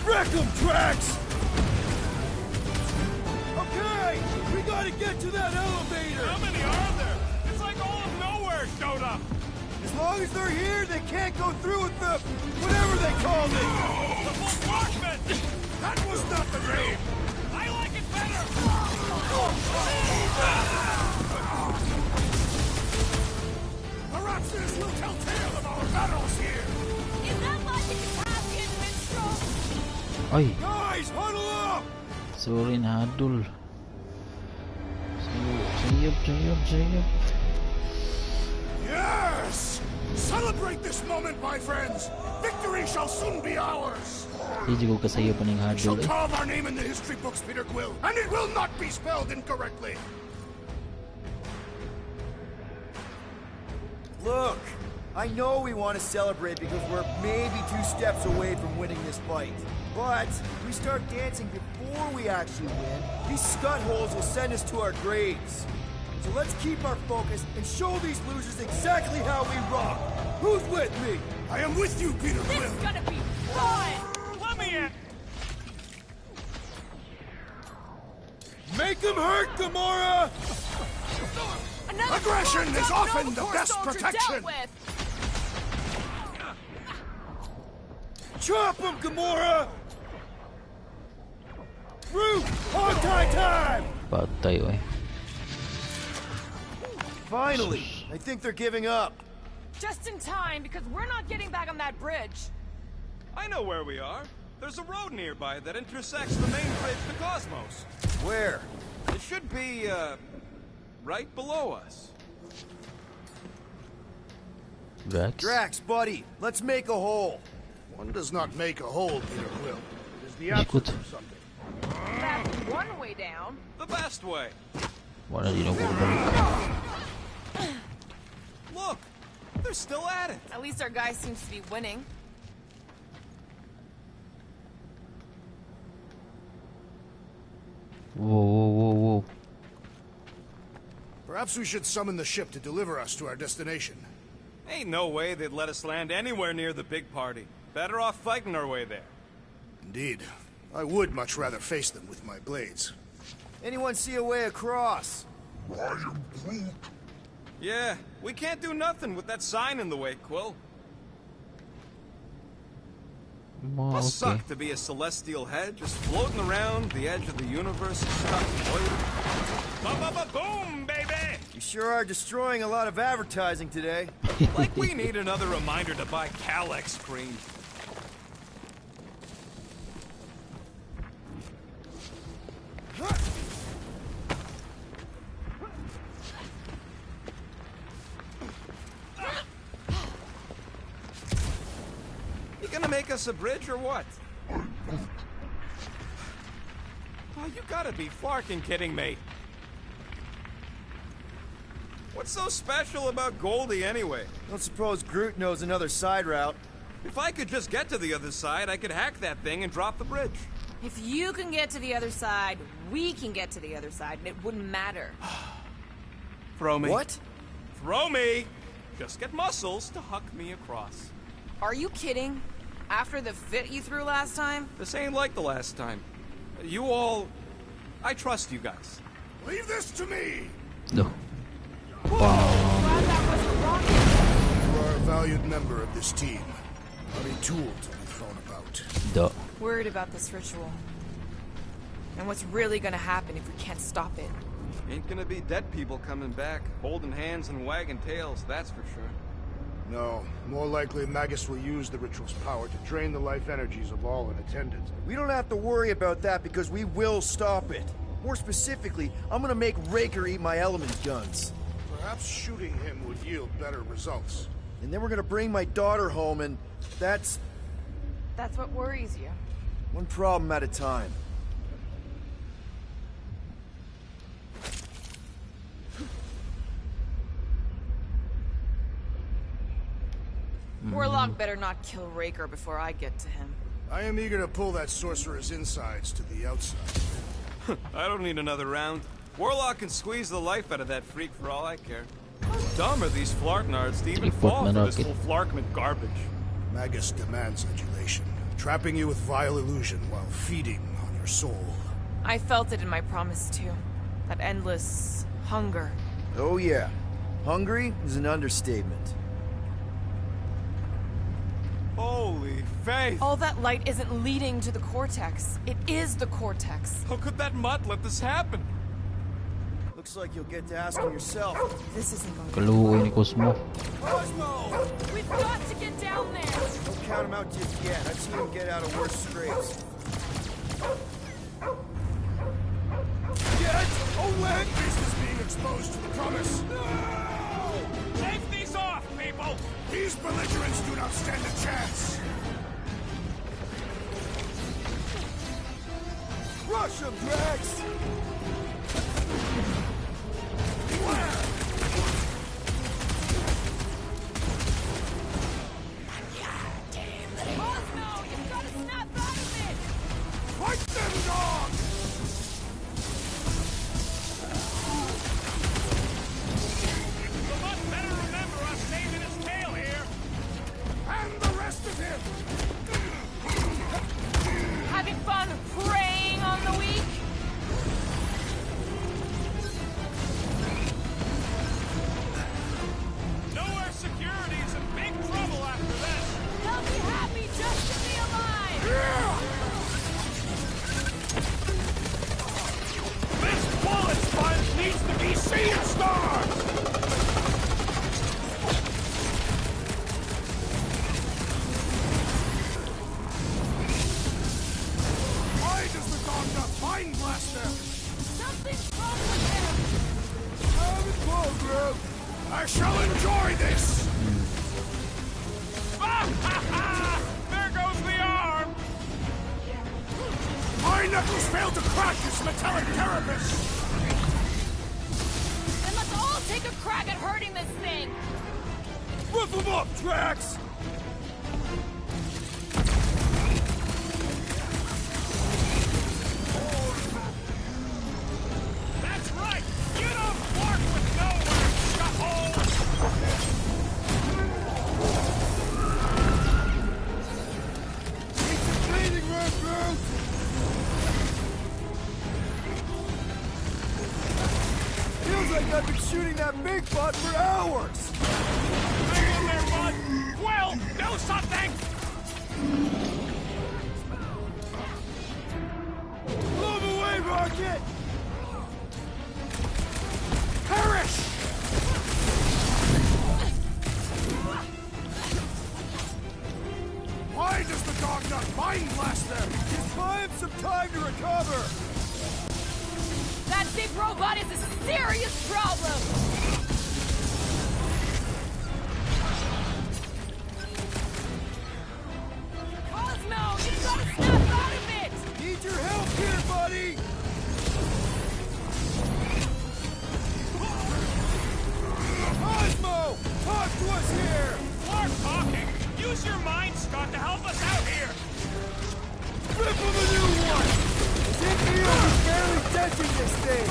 Wreck 'em, Drax! Okay, we gotta get to that elevator! How many are there? It's like all of Knowhere showed up. As long as they're here, they can't go through with the... whatever they called it! The bombardment! That was not the dream! I like it better! Perhaps this will tell tale of our battles here! Is that like a Caspian minstrel? Oi. Guys, huddle Sorry, nahadol. Sayop. Yes! Celebrate this moment, my friends! Victory shall soon be ours! Hindi ko kasayop ng We shall hadol eh. carve our name in the history books, Peter Quill, and it will not be spelled incorrectly! Look, I know we want to celebrate because we're maybe 2 steps away from winning this fight. But if we start dancing before we actually win, these scut-holes will send us to our graves. So let's keep our focus and show these losers exactly how we rock. Who's with me? I am with you, Peter This Quill! is gonna be fun! Let me in! Make them hurt, Gamora! Another Aggression Corps is Nova often the Corps best soldier protection. dealt with. Chop them, Gamora! Root! Hog-tie time! Patay eh. Finally! I think they're giving up. Just in time, because we're not getting back on that bridge. I know where we are. There's a road nearby that intersects the main bridge to Cosmos. Where? It should be, right below us. Drax? Drax, buddy, let's make a hole. One does not make a hole, Peter Quill. It is the Ikut. absence of something. That's one way down. The best way. Wala din ako balik. Look, they're still at it. At least our guy seems to be winning. Whoa. Perhaps we should summon the ship to deliver us to our destination. Ain't no way they'd let us land anywhere near the big party. Better off fighting our way there. Indeed. I would much rather face them with my blades. Anyone see a way across? Yeah, we can't do nothing with that sign in the way, Quill. Oh, Must okay. suck to be a celestial head just floating around the edge of the universe stuck floating. Ba-ba-ba-boom, baby! You sure are destroying a lot of advertising today. Like we need another reminder to buy Calyx cream. You gonna make us a bridge or what? Oh, you gotta be flarkin' kidding me. What's so special about Goldie anyway? Don't suppose Groot knows another side route. If I could just get to the other side, I could hack that thing and drop the bridge. If you can get to the other side, we can get to the other side, and it wouldn't matter. Throw me. What? Throw me! Just get muscles to huck me across. Are you kidding? After the fit you threw last time? This ain't like the last time. You all... I trust you guys. Leave this to me! No. Glad that wasn't rocket. You are a valued member of this team. Not a tool to be thrown about. Duh. Worried about this ritual. And what's really gonna happen if we can't stop it. Ain't gonna be dead people coming back, holding hands and wagging tails, that's for sure. No, more likely Magus will use the ritual's power to drain the life energies of all in attendance. We don't have to worry about that because we will stop it. More specifically, I'm gonna make Raker eat my element guns. Perhaps shooting him would yield better results. And then we're gonna bring my daughter home and that's That's what worries you. one problem at a time. Warlock better not kill Raker before I get to him. I am eager to pull that sorcerer's insides to the outside. I don't need another round. Warlock can squeeze the life out of that freak for all I care. How dumb are these flartnards to even Report fall for this Monarchy. full flarkment garbage? Magus demands adulation, trapping you with vile illusion while feeding on your soul. I felt it in my promise too. That endless hunger. Oh yeah. Hungry is an understatement. Holy faith! All that light isn't leading to the Cortex. It is the Cortex. How could that mutt let this happen? Looks like you'll get to asking yourself. This isn't going to Kaluoy ni Cosmo. Cosmo! We've got to get down there! Don't count him out just yet. I've seen him get out of worse scrapes. exposed to the promise. Take these off, people! These belligerents do not stand a chance. Rush them, Drax! Cosmo, you've got to snap out of it! Fight them, dog! Lamont better remember us saving his tail here! And the rest of him! Having fun preying on the weak? Knowhere security is in big trouble after this! They'll be happy just to be alive! This bullet sponge needs to be seen starved! Why does the dog not mind Blaster? Something's wrong with him! I'm in program. I shall enjoy this! There goes the arm! My knuckles failed to crack this metallic carapace! Then let's all take a crack at hurting this thing! Whip him up, Drax! That's right! You don't work with Knowhere, scuffle! Need some cleaning, Raker! Feels like I've been shooting that big bot for hours! Hang in there, bud! Quill, do something! Move away, Rocket! Perish! Why does the dog not mind Blaster? Just buy him some time to recover! That big robot is a serious problem! Cosmo, you've got to snap out of it! Need your help here, buddy! Cosmo! Talk to us here! More talking! Use your mind, Scott, to help us out here! Rip him a new one! Think he'll be barely touching this thing!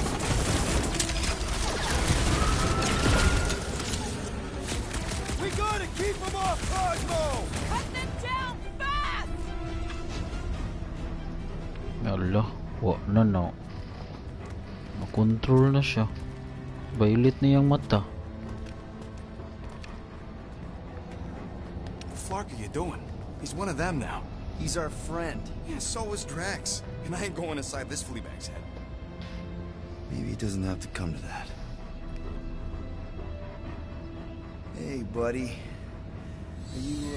We gotta keep him off Cosmo! Cut them down fast! Ala, wa na no. Makontrol na siya. Violet na yung mata. The flark are you doing? He's one of them now. He's our friend. Yeah, so is Drax. And I ain't going inside this fleabag's head. Maybe it doesn't have to come to that. Hey, buddy. Are you,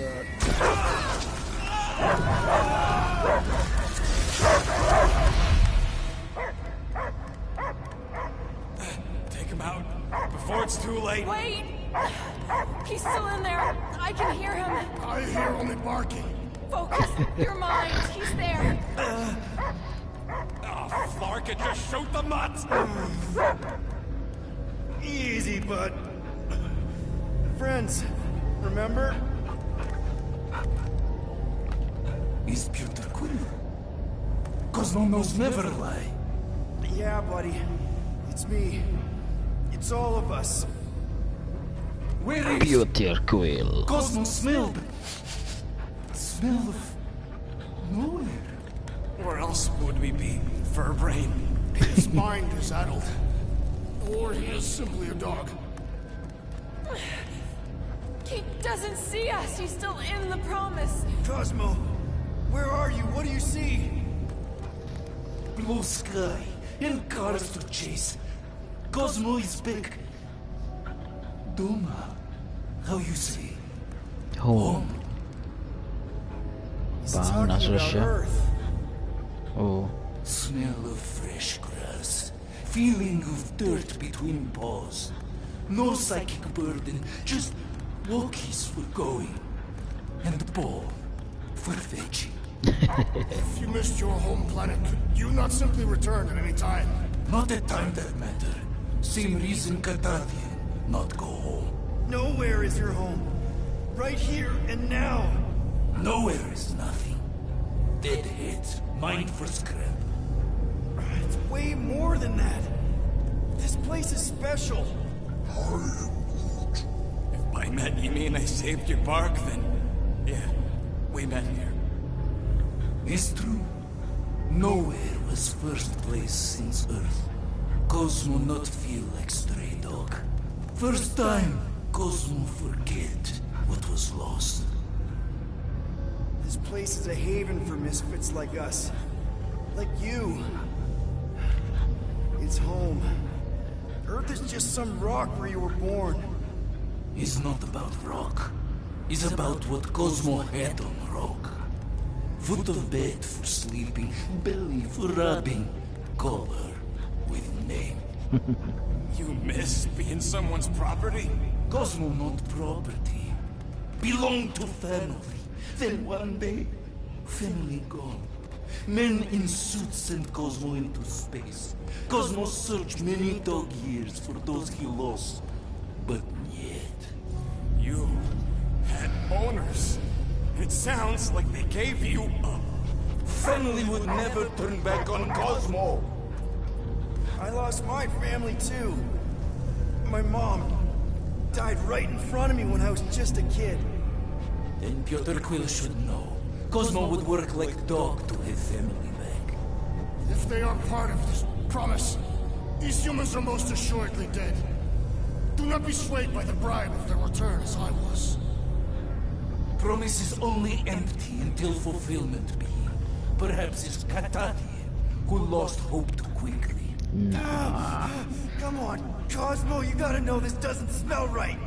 Take him out before it's too late. Wait! He's still in there. I can hear him. I hear only barking. Focus your mind. He's there. Oh, Flark, it just shoot the nuts! Easy, bud. Friends, remember? Is Peter Quill? Cosmo knows never lie. Yeah, buddy. It's me. It's all of us. Where is Peter Quill. Cosmo smelled? Smell of nowhere. Where else would we be, Furbrain? His mind is addled. Or he is simply a dog. He doesn't see us. He's still in the promise. Cosmo, where are you? What do you see? Blue sky and cars to chase. Cosmo is back. Doma, how you say? Home. He's Parang talking nasa about siya. Earth. Oh. Smell of fresh grass Feeling of dirt between paws. No psychic burden, just walkies for going. And ball for fetching. If you missed your home planet, could you not simply return at any time? Not at time that matter. Same reason Cardathian, not go home. Nowhere is your home. Right here and now. Nowhere is nothing. Dead heads, mind for scrap. It's way more than that. This place is special. If by met you mean I saved your bark, then yeah, we met here. It's true. Nowhere was first place since Earth. Cosmo not feel like stray dog. First time, Cosmo forget what was lost. This place is a haven for misfits like us. Like you. It's home. Earth is just some rock where you were born. It's not about rock. It's about what Cosmo had on rock. Foot of bed for sleeping, belly for rubbing, color with name. You miss being someone's property? Cosmo not property. Belong to family. Then one day, family gone. Men in suits sent Cosmo into space. Cosmo searched many dog years for those he lost. But yet... You had owners. It sounds like they gave you up. Family would never turn back on Cosmo. I lost my family too. My mom died right in front of me when I was just a kid. Then Piotr Quill should know. Cosmo would work like dog to have family back. If they are part of this promise, these humans are most assuredly dead. Do not be swayed by the bribe of their return as I was. Promise is only empty until fulfillment be. Perhaps it's Cardathian who lost hope too quickly. Come on, Cosmo, you gotta know this doesn't smell right.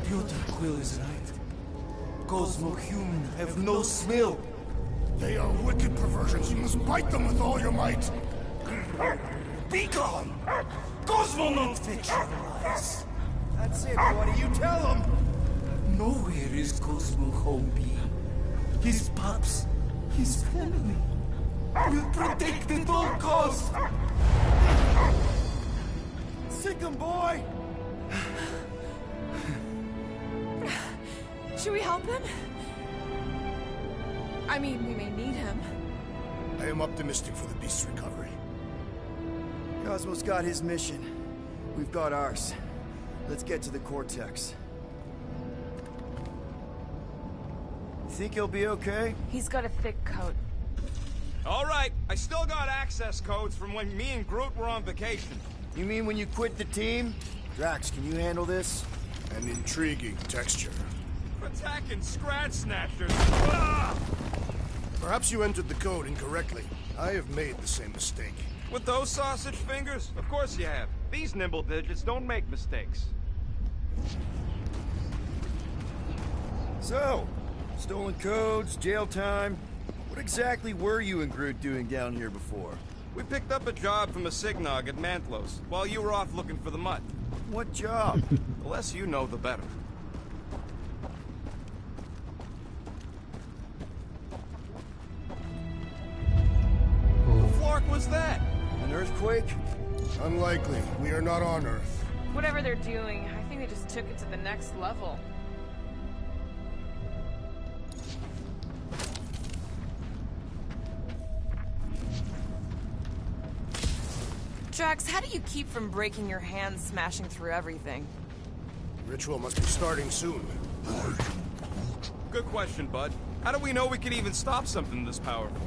Piotr Quill is right. Cosmo human have no smell. They are wicked perversions. You must bite them with all your might. Be gone! Cosmo not fetch your lies. That's it, buddy. You tell him. Nowhere is Cosmo home be. His pups, his family, will protect at all costs. Sick 'em, boy. Should we help him? I mean, we may need him. I am optimistic for the beast's recovery. Cosmo's got his mission. We've got ours. Let's get to the Cortex. You think he'll be okay? He's got a thick coat. All right, I still got access codes from when me and Groot were on vacation. You mean when you quit the team? Drax, can you handle this? An intriguing texture. Attacking Scratch Snatchers. Ah! Perhaps you entered the code incorrectly. I have made the same mistake. With those sausage fingers? Of course you have. These nimble digits don't make mistakes. So, stolen codes, jail time. What exactly were you and Groot doing down here before? We picked up a job from a Signog at Mantlos, while you were off looking for the mutt. What job? The less you know, the better. What the flark was that? An earthquake? Unlikely. We are not on Earth. Whatever they're doing, I think they just took it to the next level. Drax, how do you keep from breaking your hands smashing through everything? Ritual must be starting soon. Good question, bud. How do we know we can even stop something this powerful?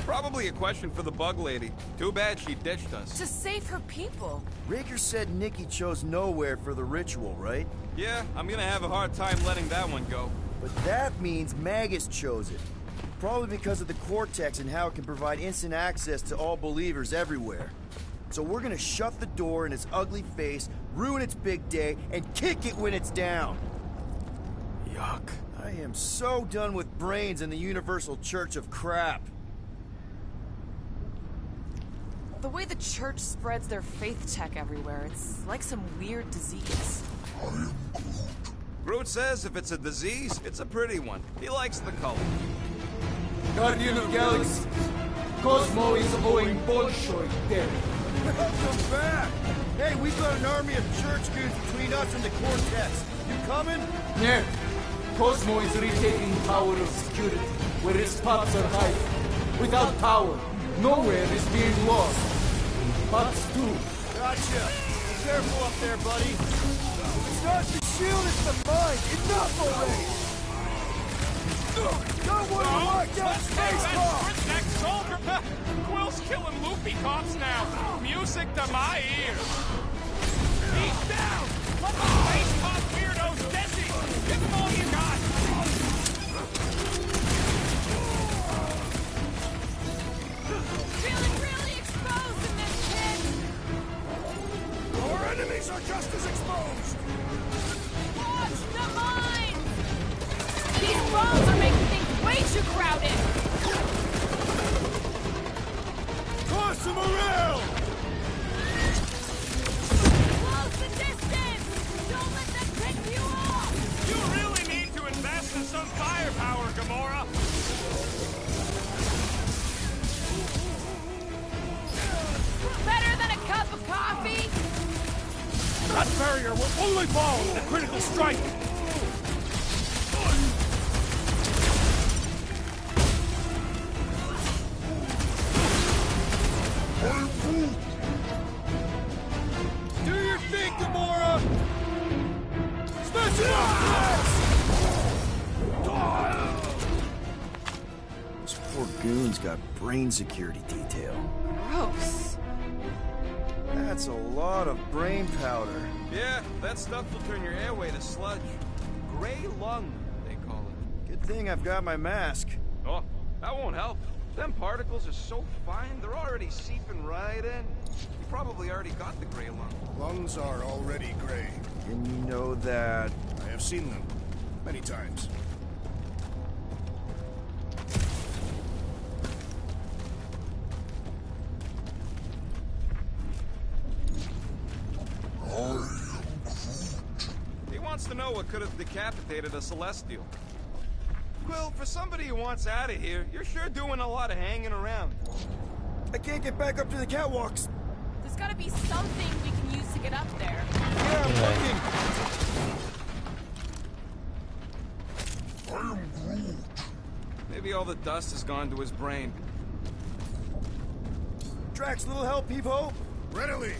Probably a question for the bug lady. Too bad she ditched us. To save her people. Raker said Nikki chose Nowhere for the ritual, right? Yeah, I'm gonna have a hard time letting that one go. But that means Magus chose it. Probably because of the Cortex and how it can provide instant access to all believers everywhere. So we're gonna shut the door in its ugly face, ruin its big day, and kick it when it's down. Yuck. I am so done with brains and the Universal Church of Crap. The way the church spreads their faith tech everywhere, it's like some weird disease. Groot says if it's a disease, it's a pretty one. He likes the color. Guardian of Galaxies, Cosmo is owing Bolshoi debt. Welcome back! Hey, we've got an army of church dudes between us and the Cortex. You coming? Ned, Cosmo is retaking power of security, where his pops are hiding. Without power, nowhere is being lost. Pops too. Gotcha. Be careful up there, buddy. It's not the shield, it's the mind. Enough already! Don't worry, lock that space bar! Next soldier! Quill's killing loopy cops now. Music to my ears. He's down! Let the space cop weirdos dizzy! Give them all you got! Feeling really exposed in this pit! Our enemies are just as exposed! Watch the mines! These bombs are making things way too crowded! Toss them around! Close the distance! Don't let them pick you off! You really need to invest in some firepower, Gamora! Better than a cup of coffee? That barrier will only fall in a critical strike! Do your thing, Gamora! Smash it up! Those poor goons got brain security detail. Gross. That's a lot of brain powder. Yeah, that stuff will turn your airway to sludge. Gray lung, they call it. Good thing I've got my mask. Oh, that won't help. Them particles are so fine, they're already seeping right in. You probably already got the gray lung. Lungs are already gray. And you know that... I have seen them. Many times. He wants to know what could have decapitated a Celestial. Quill, for somebody who wants out of here, you're sure doing a lot of hanging around. I can't get back up to the catwalks. There's gotta be something we can use to get up there. Yeah, I'm looking. Maybe all the dust has gone to his brain. Drax, little help, Peepo. Readily!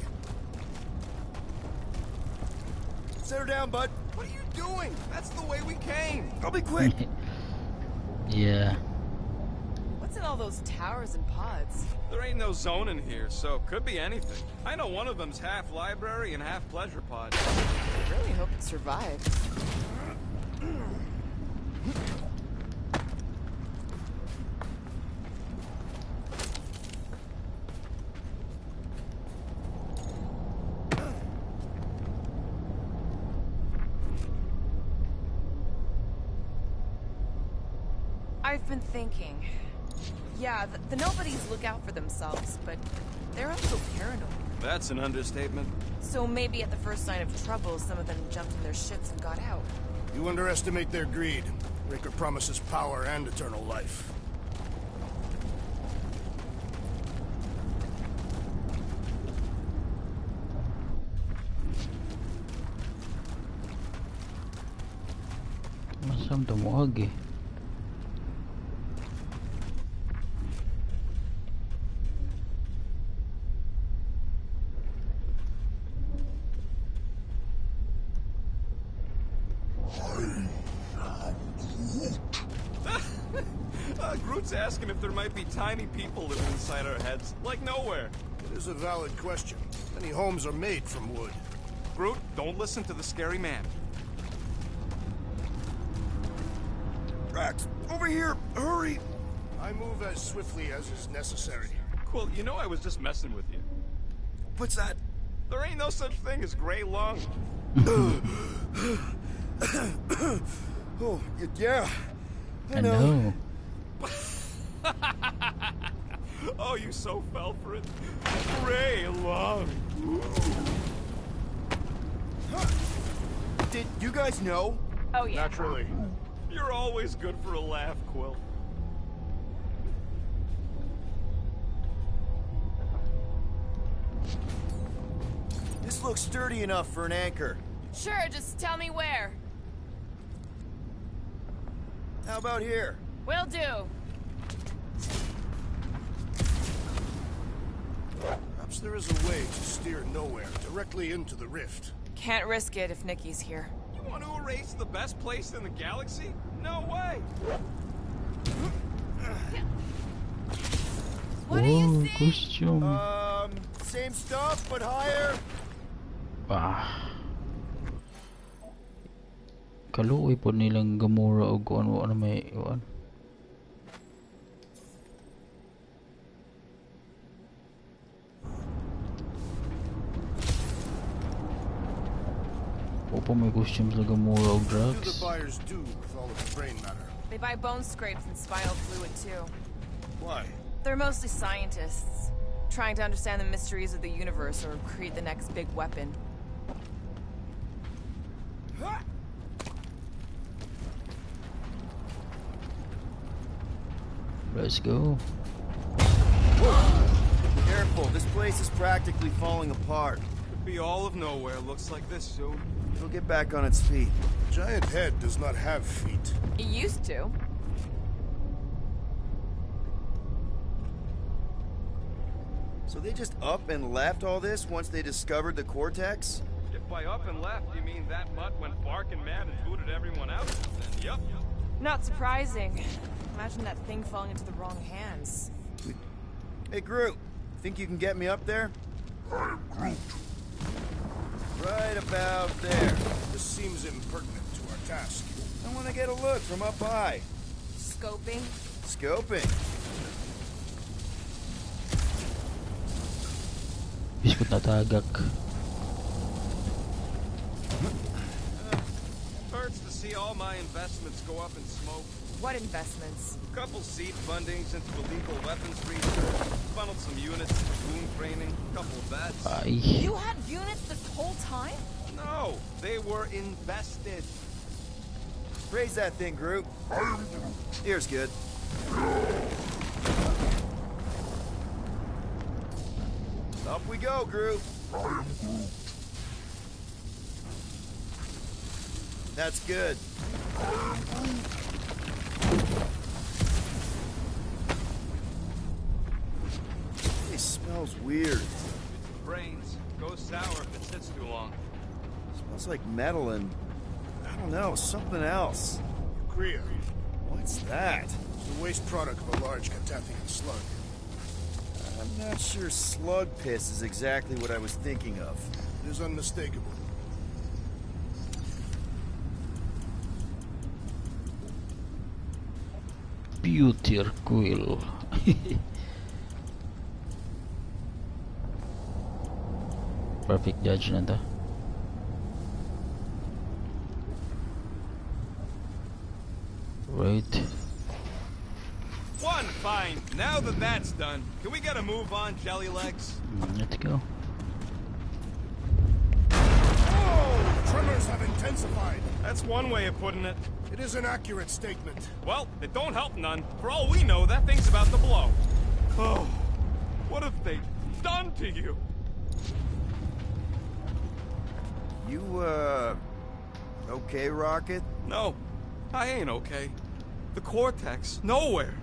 Set her down, bud. What are you doing? That's the way we came. I'll be quick. Yeah. What's in all those towers and pods? There ain't no zone in here, so could be anything. I know one of them's half library and half pleasure pod. I really hope it survives. I've been thinking. Yeah, the nobodies look out for themselves, but they're also paranoid. That's an understatement. So maybe at the first sign of trouble, some of them jumped in their ships and got out. You underestimate their greed. Raker promises power and eternal life. Masam tumuag eh. Groot's asking if there might be tiny people living inside our heads, like Knowhere. It is a valid question. Many homes are made from wood. Groot, don't listen to the scary man. Drax, over here! Hurry! I move as swiftly as is necessary. Quill, you know I was just messing with you. What's that? There ain't no such thing as gray lung. Oh, yeah. I know. Oh, you so fell for it. Pray long. Did you guys know? Oh, yeah. Naturally. You're always good for a laugh, Quill. This looks sturdy enough for an anchor. Sure, just tell me where. How about here? Will do. Perhaps there is a way to steer Knowhere directly into the rift. Can't risk it if Nikki's here. You want to erase the best place in the galaxy? No way. What do you see? Costume. Same stuff, but higher. Kaluoy po nilang gamura o kung ano may iwan. Opo may costumes na gamura o What do drugs. the buyers do with all of the brain matter? They buy bone scrapes and spinal fluid, too. Why? They're mostly scientists, trying to understand the mysteries of the universe or create the next big weapon. Let's go. Careful, this place is practically falling apart. Could be all of Knowhere looks like this soon. It'll get back on its feet. Giant head does not have feet. It used to. So they just up and left all this once they discovered the Cortex? If by up and left you mean that mutt went barking mad and booted everyone out, then yup. Not surprising. Imagine that thing falling into the wrong hands. Hey, Groot. Think you can get me up there? I am Groot. Right about there. This seems impertinent to our task. I want to get a look from up high. Scoping? Scoping. Biskut na tagak. Hurts to see all my investments go up in smoke. What investments? Couple seed fundings into illegal weapons research, funneled some units into goon training, couple of bets. Ay. You had units this whole time? No, they were invested. Raise that thing, Groot. Here's good. Up we go, Groot. That's good. It smells weird. Brains. Goes sour if it sits too long. Smells like metal and, I don't know, something else. Kriya. What's that? It's the waste product of a large Catathian slug. I'm not sure slug piss is exactly what I was thinking of. It is unmistakable. Beauty quill. Perfect judge na to. Right. One, fine. Now that that's done, can we get a move on, Jelly Legs? Let's go. Oh! Tremors have intensified. That's one way of putting it. It is an accurate statement. Well, it don't help none. For all we know, that thing's about to blow. Oh, what have they done to you? You, okay, Rocket? No, I ain't okay. The Cortex, Knowhere.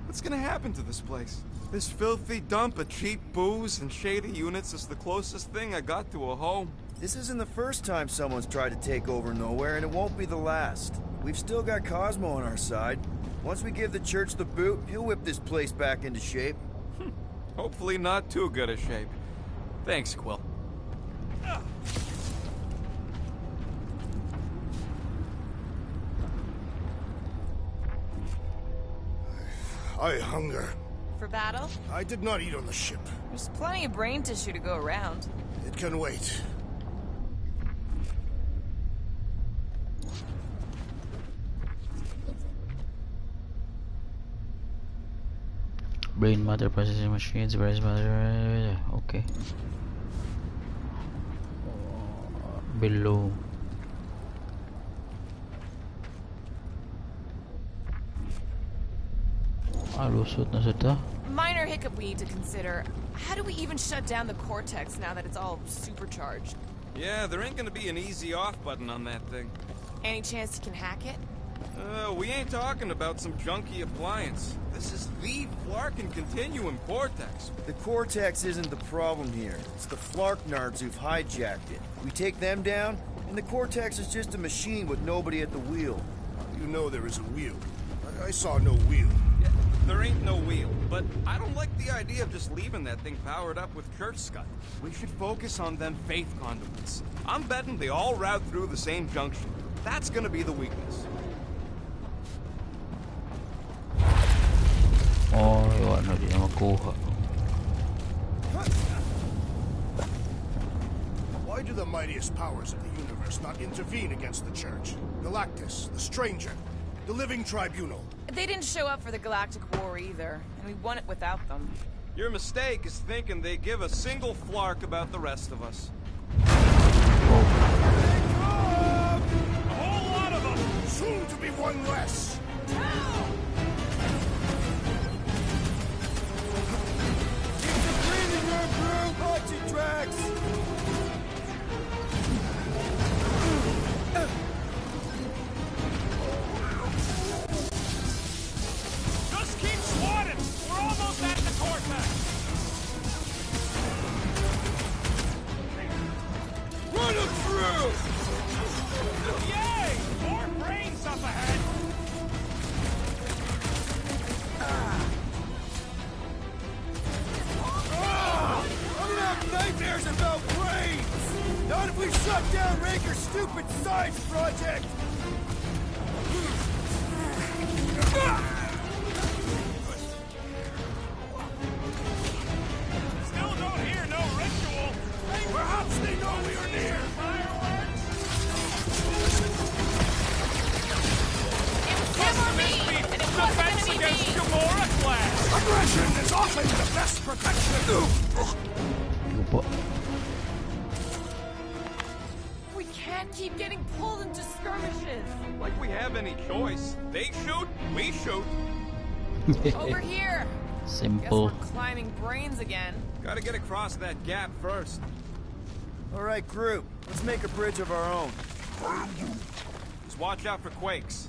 What's gonna happen to this place? This filthy dump of cheap booze and shady units is the closest thing I got to a home. This isn't the first time someone's tried to take over Knowhere, and it won't be the last. We've still got Cosmo on our side. Once we give the church the boot, he'll whip this place back into shape. Hopefully not too good a shape. Thanks, Quill. I hunger. For battle? I did not eat on the ship. There's plenty of brain tissue to go around. It can wait. Brain matter processing machines, various matter. Okay. Below. Lusot na sa ta. Minor hiccup we need to consider. How do we even shut down the Cortex now that it's all supercharged? Yeah, there ain't gonna be an easy off button on that thing. Any chance you can hack it? We ain't talking about some junky appliance. This is the Flarkin Continuum Cortex. The Cortex isn't the problem here. It's the Flarknards who've hijacked it. We take them down, and the Cortex is just a machine with nobody at the wheel. You know there is a wheel. I saw no wheel. Yeah, there ain't no wheel, but I don't like the idea of just leaving that thing powered up with church scud. We should focus on them faith conduits. I'm betting they all route through the same junction. That's gonna be the weakness. Oh, yung ano, di na makuha. Why do the mightiest powers of the universe not intervene against the Church? Galactus, the Stranger, the Living Tribunal. They didn't show up for the Galactic War either, and we won it without them. Your mistake is thinking they give a single flark about the rest of us. A whole lot of them! Soon to be one less! Watch it, Drax! Just keep swatting! We're almost at the Cortex! Run him through! Yay! More brains up ahead! Nightmares about brains! Not if we shut down Raker's stupid science project! Still don't hear no ritual! Perhaps they know we are near! Fireworks? It was him or me, and it wasn't Defense gonna be against me! Gamora class! Aggression is often the best protection! Lupa. We can't keep getting pulled into skirmishes! Like we have any choice. They shoot, we shoot. Over here! Simple. Guess we're climbing brains again. Gotta get across that gap first. Alright, group. Let's make a bridge of our own. Just watch out for quakes.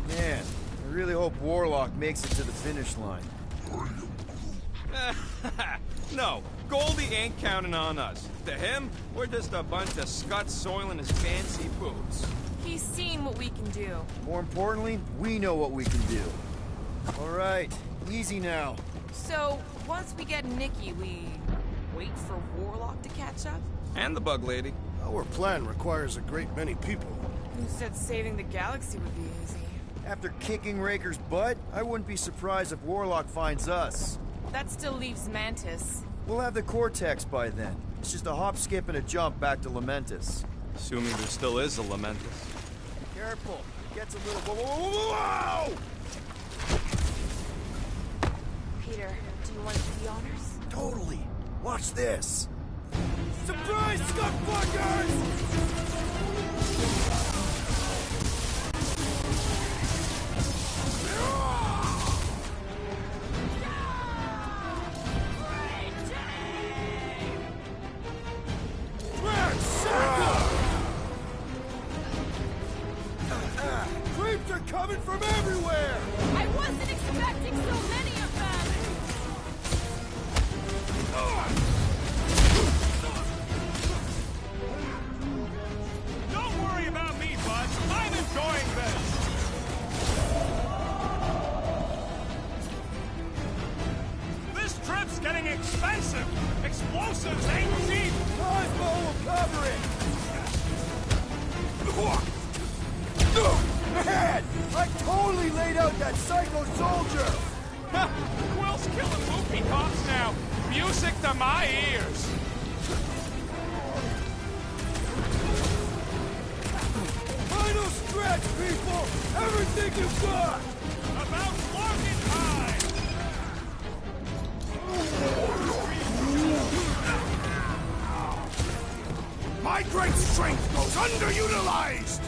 Man, I really hope Warlock makes it to the finish line. No, Goldie ain't counting on us. To him, we're just a bunch of scuts soiling his fancy boots. He's seen what we can do. More importantly, we know what we can do. Alright, easy now. So, once we get Nikki, we wait for Warlock to catch up? And the bug lady. Our plan requires a great many people. Who said saving the galaxy would be easy? After kicking Raker's butt, I wouldn't be surprised if Warlock finds us. That still leaves Mantis. We'll have the Cortex by then. It's just a hop, skip, and a jump back to Lamentus. Assuming there still is a Lamentus. Careful, it gets a little... Whoa! Peter, do you want to do the honors? Totally. Watch this. Surprise, scuttfuckers! Creeps are coming from everywhere! I wasn't expecting so many of them! Don't worry about me, bud. I'm enjoying this. This trip's getting expensive. Explosives ain't cheap. Cosmo will cover it! Ahead! I totally laid out that psycho soldier! Quill's killing movie cops now. Music to my ears. Final stretch, people! Everything you've got! About Larkin time. strength goes underutilized!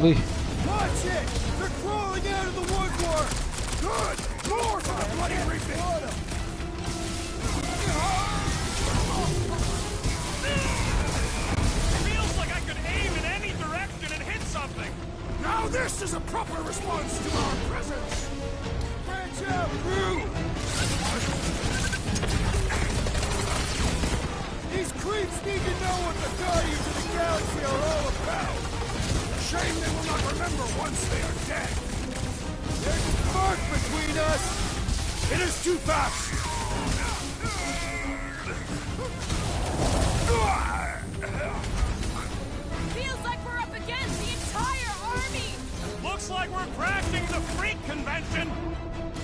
Uy, Watch it! They're crawling out of the woodwork! Good! More for the bloody reaping! Feels like I could aim in any direction and hit something. Now this is a proper response to our presence! Branch out, crew! These creeps need to know what the Guardians of the Galaxy are all about! Shame they will not remember once they are dead! There's a spark between us! It is too fast! Feels like we're up against the entire army! Looks like we're crashing the freak convention.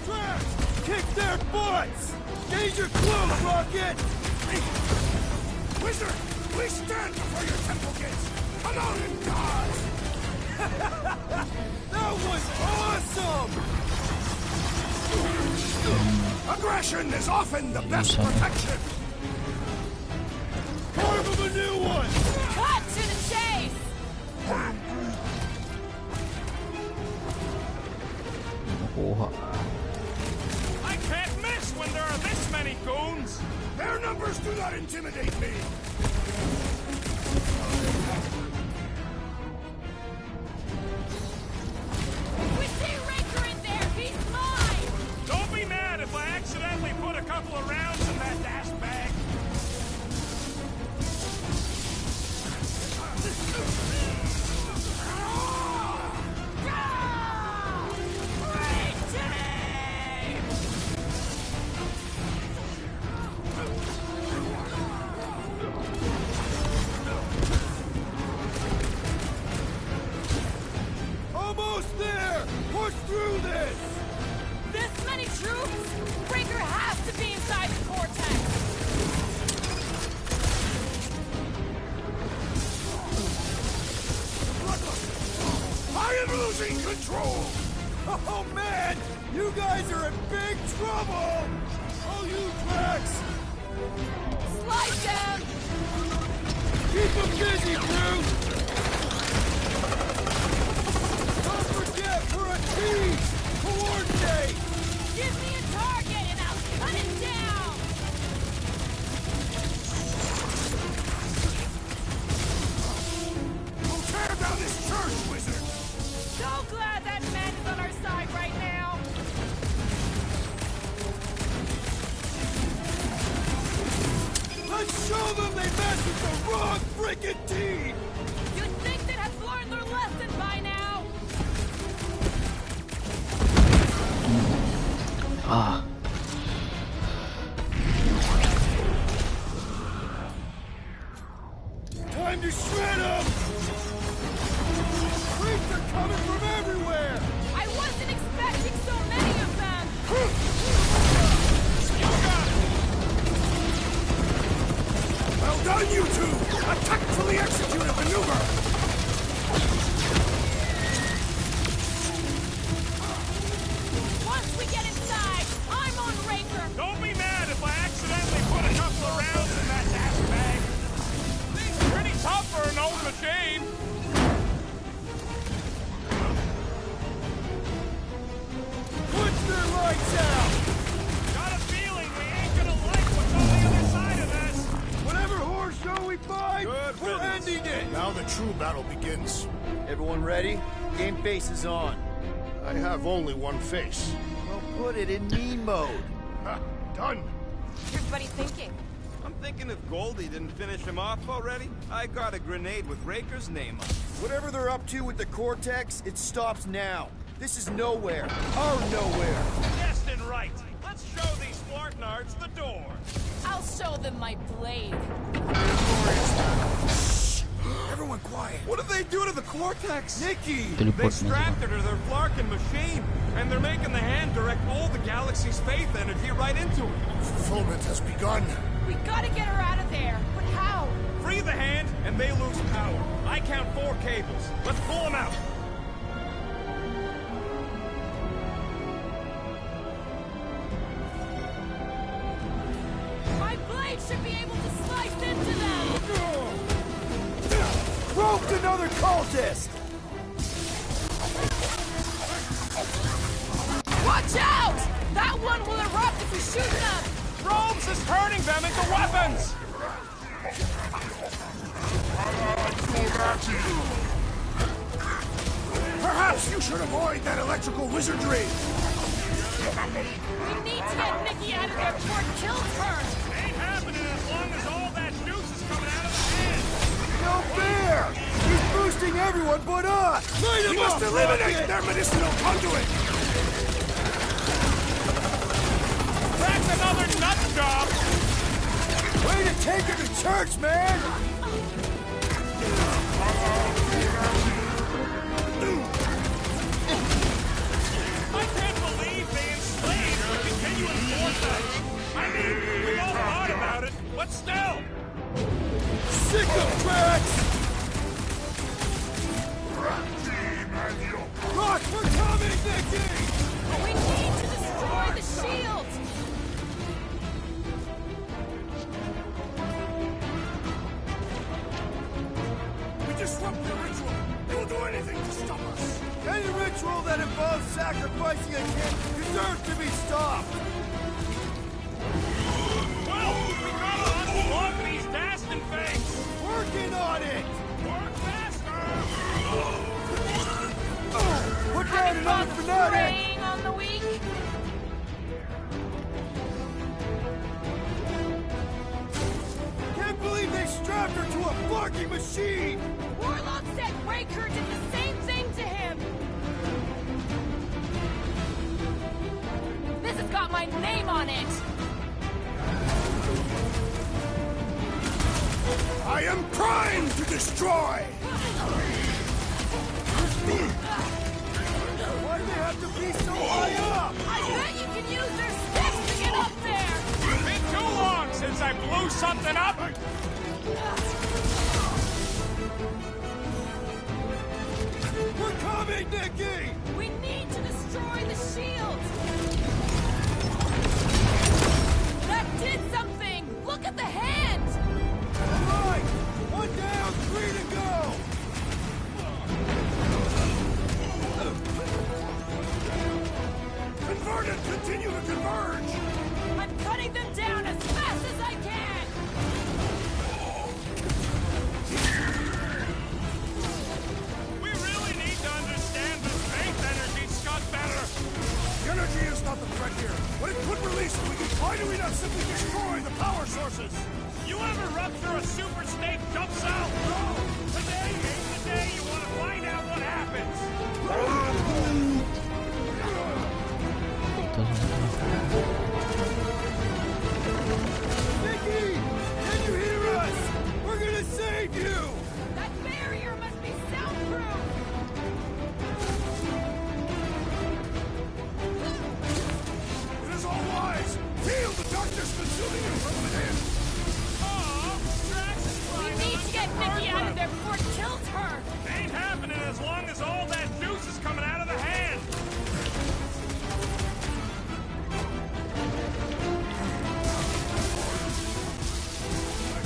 Trash! Kick their butts! Gaze your clue, Rocket! Wizard, please stand before your temple gates! Come out and die! That was awesome! Aggression is often the best protection! Carve him a new one! Cut to the chase! nakuha. I can't miss when there are this many goons. Their numbers do not intimidate me! We see Raker in there! He's mine! Don't be mad if I accidentally put a couple of rounds in that dash bag. Almost there! Push through this! This many troops? Raker has to be inside the cortex! I am losing control! Oh man! You guys are in big trouble! Oh, you tracks! Slide them! Keep them busy, crew! Don't forget, we're a team! Coordinate! Give me a target and I'll cut it down! We'll tear down this church, wizard! So glad that man is on our side right now! Let's show them they messed with the wrong freaking team! You'd think they'd have learned their lesson by now! Ah, Time to shred them! Creeps are coming from everywhere! I wasn't expecting so many of them! You got it. Well done, you two! A tactfully executed maneuver! Once we get inside, I'm on Raker! Don't be mad if I accidentally put a couple of rounds in that dash bag. Things are pretty tough for an old machine. Put their lights out! Got a feeling we ain't gonna like what's on the other side of this. Whatever horse show we find, Good we're riddance. ending it! Now the true battle begins. Everyone ready? Game face is on. I have only one face. Well, put it in mean mode. Ha! Done! Everybody thinking. I'm thinking if Goldie didn't finish him off already, I got a grenade with Raker's name on it. Whatever they're up to with the Cortex, it stops now. This is Knowhere. Our Knowhere. Destined right. Let's show these Spartanards the door. I'll show them my blade. Everyone quiet! What did they do to the Cortex? Nikki! They teleport na strapped sila. her to their Flarkin machine, and they're making the hand direct all the galaxy's faith energy right into it. Fulfillment has begun. We gotta get her out of there. But how? Free the hand, and they lose power. I count 4 cables. Let's pull them out. My another cultist! Watch out! That one will erupt if we shoot them! Robes is turning them into weapons! Perhaps you should avoid that electrical wizardry! We need to get Nikki out of there before it kills her! Ain't happening as long as all that juice is coming out of the can! No fair! He's boosting everyone but us! We must eliminate their medicinal conduit! That's another nut job! Way to take him to church, man! I can't believe they enslaved the continuous vortex! I mean, we all thought about it, but still! Sick of tracks! Rock, we're coming, Nikki! We need to destroy the shield! We disrupt the ritual! They will do anything to stop us! Any ritual that involves sacrificing a kid deserves to be stopped! Well, we gotta unplug these Dastan things! Working on it! Work faster! Put down another fanatic! Preying on the weak? Can't believe they strapped her to a fucking machine! Warlock said Raker did the same thing to him! This has got my name on it! I am primed to destroy! Why do they have to be so high up? I bet you can use their sticks to get up there! Been too long since I blew something up! We're coming, Nikki! We need to destroy the shield! That did something! Look at the hand! Right! One down, 3 to go! Converted! Continue to converge! I'm cutting them down as fast as I can! We really need to understand this faith energy Scott better! The energy is not the threat here. What it could release, why do we not simply destroy the power sources? You ever rupture a super snake jump cell? No! Today ain't the day you want to find out what happens! Nikki! Can you hear us? We're gonna save you! That barrier must be soundproof! It is all wise! Feel the darkness consuming you from within! We need to get Nikki out of there before it kills her! Ain't happening as long as all that juice is coming out of the hand!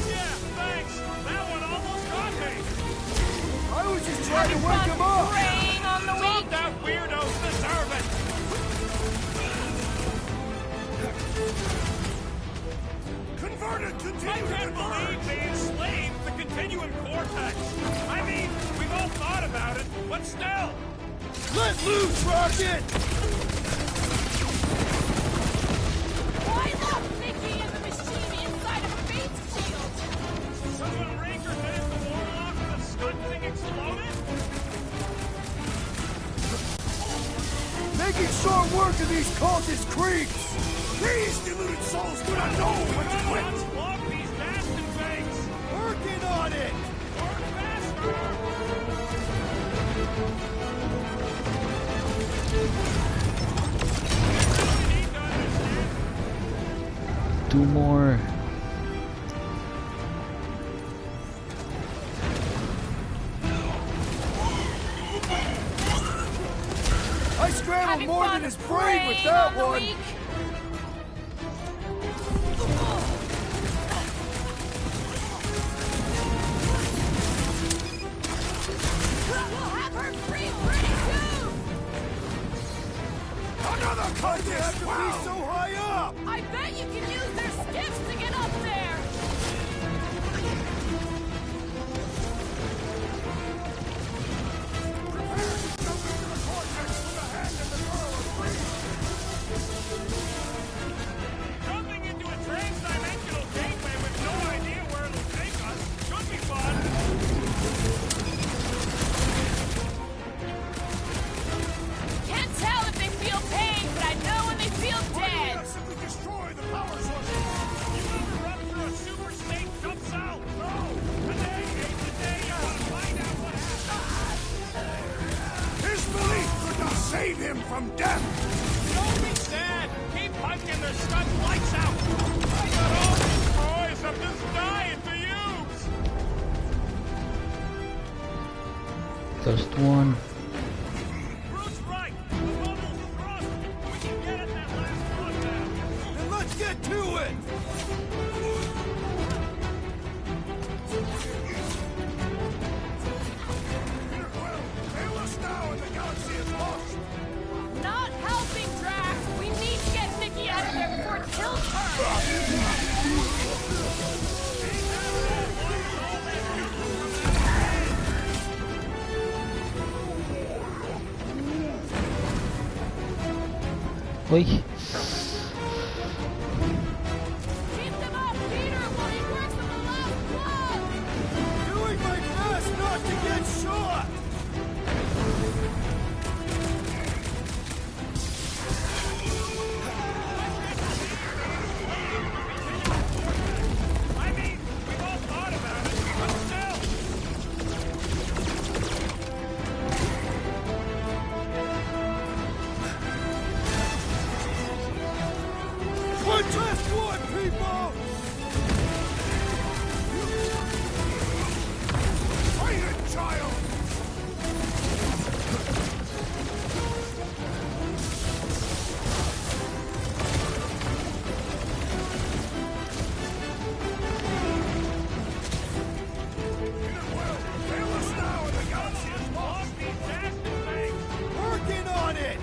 Yeah, thanks! That one almost got me! I was just trying to wake him up! Preying on the Some weak! that weirdos deserve it! Converted! I Continue to can't converge! believe they enslaved the continuum cortex! I mean, we've all thought about it, but still! Let loose, Rocket! Why lock Nikki and the machine inside of a bait shield? So when Raker did the Warlock, the stunt thing exploded? Making short work of these cultist creeps! These deluded souls do not know when to quit! Unplug these Dastan things! Working on it! Work faster! We really need to understand. 2 more. I scrambled Having more fun than his brain with preying that on the one! weak? Another cart! They have to be so high up! I bet you can use their skiffs to get up there! Prepare to jump into the cortex with the hand and the girl are free! Jumping into a trans-dimensional gateway with no idea where it'll take us should be fun. Can't tell if they feel pain, but I know when they feel dead! Let's simply destroy the power sources! You ever run through a super state jump cell? No! Today ain't the day you want to find out what happened. His belief could not save him from death! Don't be sad! Keep punching their stuck lights out! I got all these toys I'm just dying to use! First one. Bruce right! The bubble's thrust! We can get at that last one now! Then let's get to it! Peter Quill, hail us now and the galaxy is lost! Not helping, Drax! We need to get Nikki out of there before it kills her! Oi. Keep them up, Peter, while he works on the last plug! Doing my best not to get shot! I mean, we've all thought about it, but still! One last one, people! Fight it, child! Peter Quill, hail us now and the galaxy is lost! Working on it!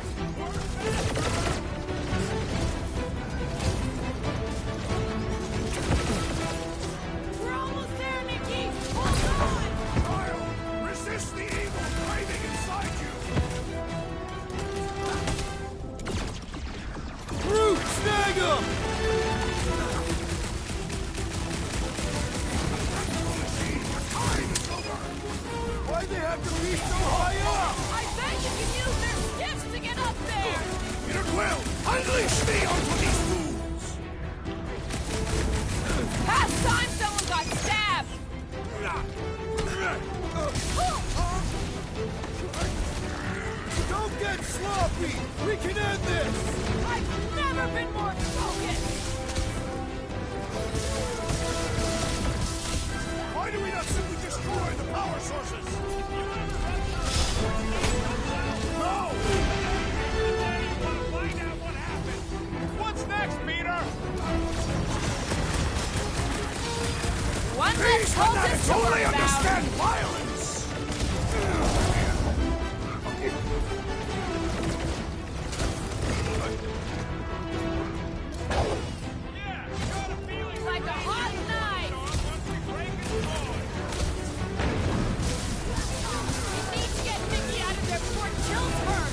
We're almost there, Nikki! Hold on! Kyle, resist the evil craving inside you! Groot, snag him! Why'd they have to be so high up? I bet you can use their skiffs to get up there! Peter Quill, unleash me onto these fools! Past time someone got stabbed! Don't get sloppy! We can end this! I've never been more focused! Why do we not simply destroy the power sources? No! Find out what happened! What's next, Peter? One less These cultist fanatics to only worry about! understand violence! Like a hot knife! We need to get Nikki out of there before it kills her!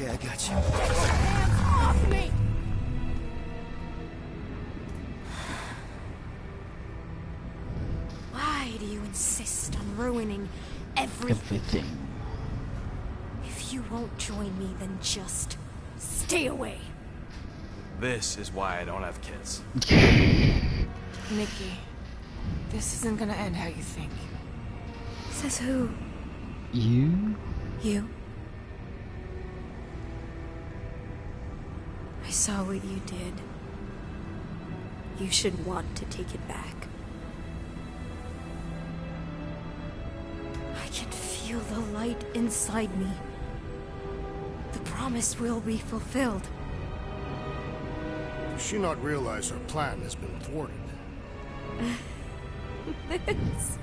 Okay, I got you. Hands off me! Why do you insist on ruining everything? If you won't join me, then just stay away. This is why I don't have kids. Nikki, this isn't gonna end how you think. Says who? You? You? I saw what you did. You should want to take it back. I can feel the light inside me. The promise will be fulfilled. Does she not realize her plan has been thwarted? This...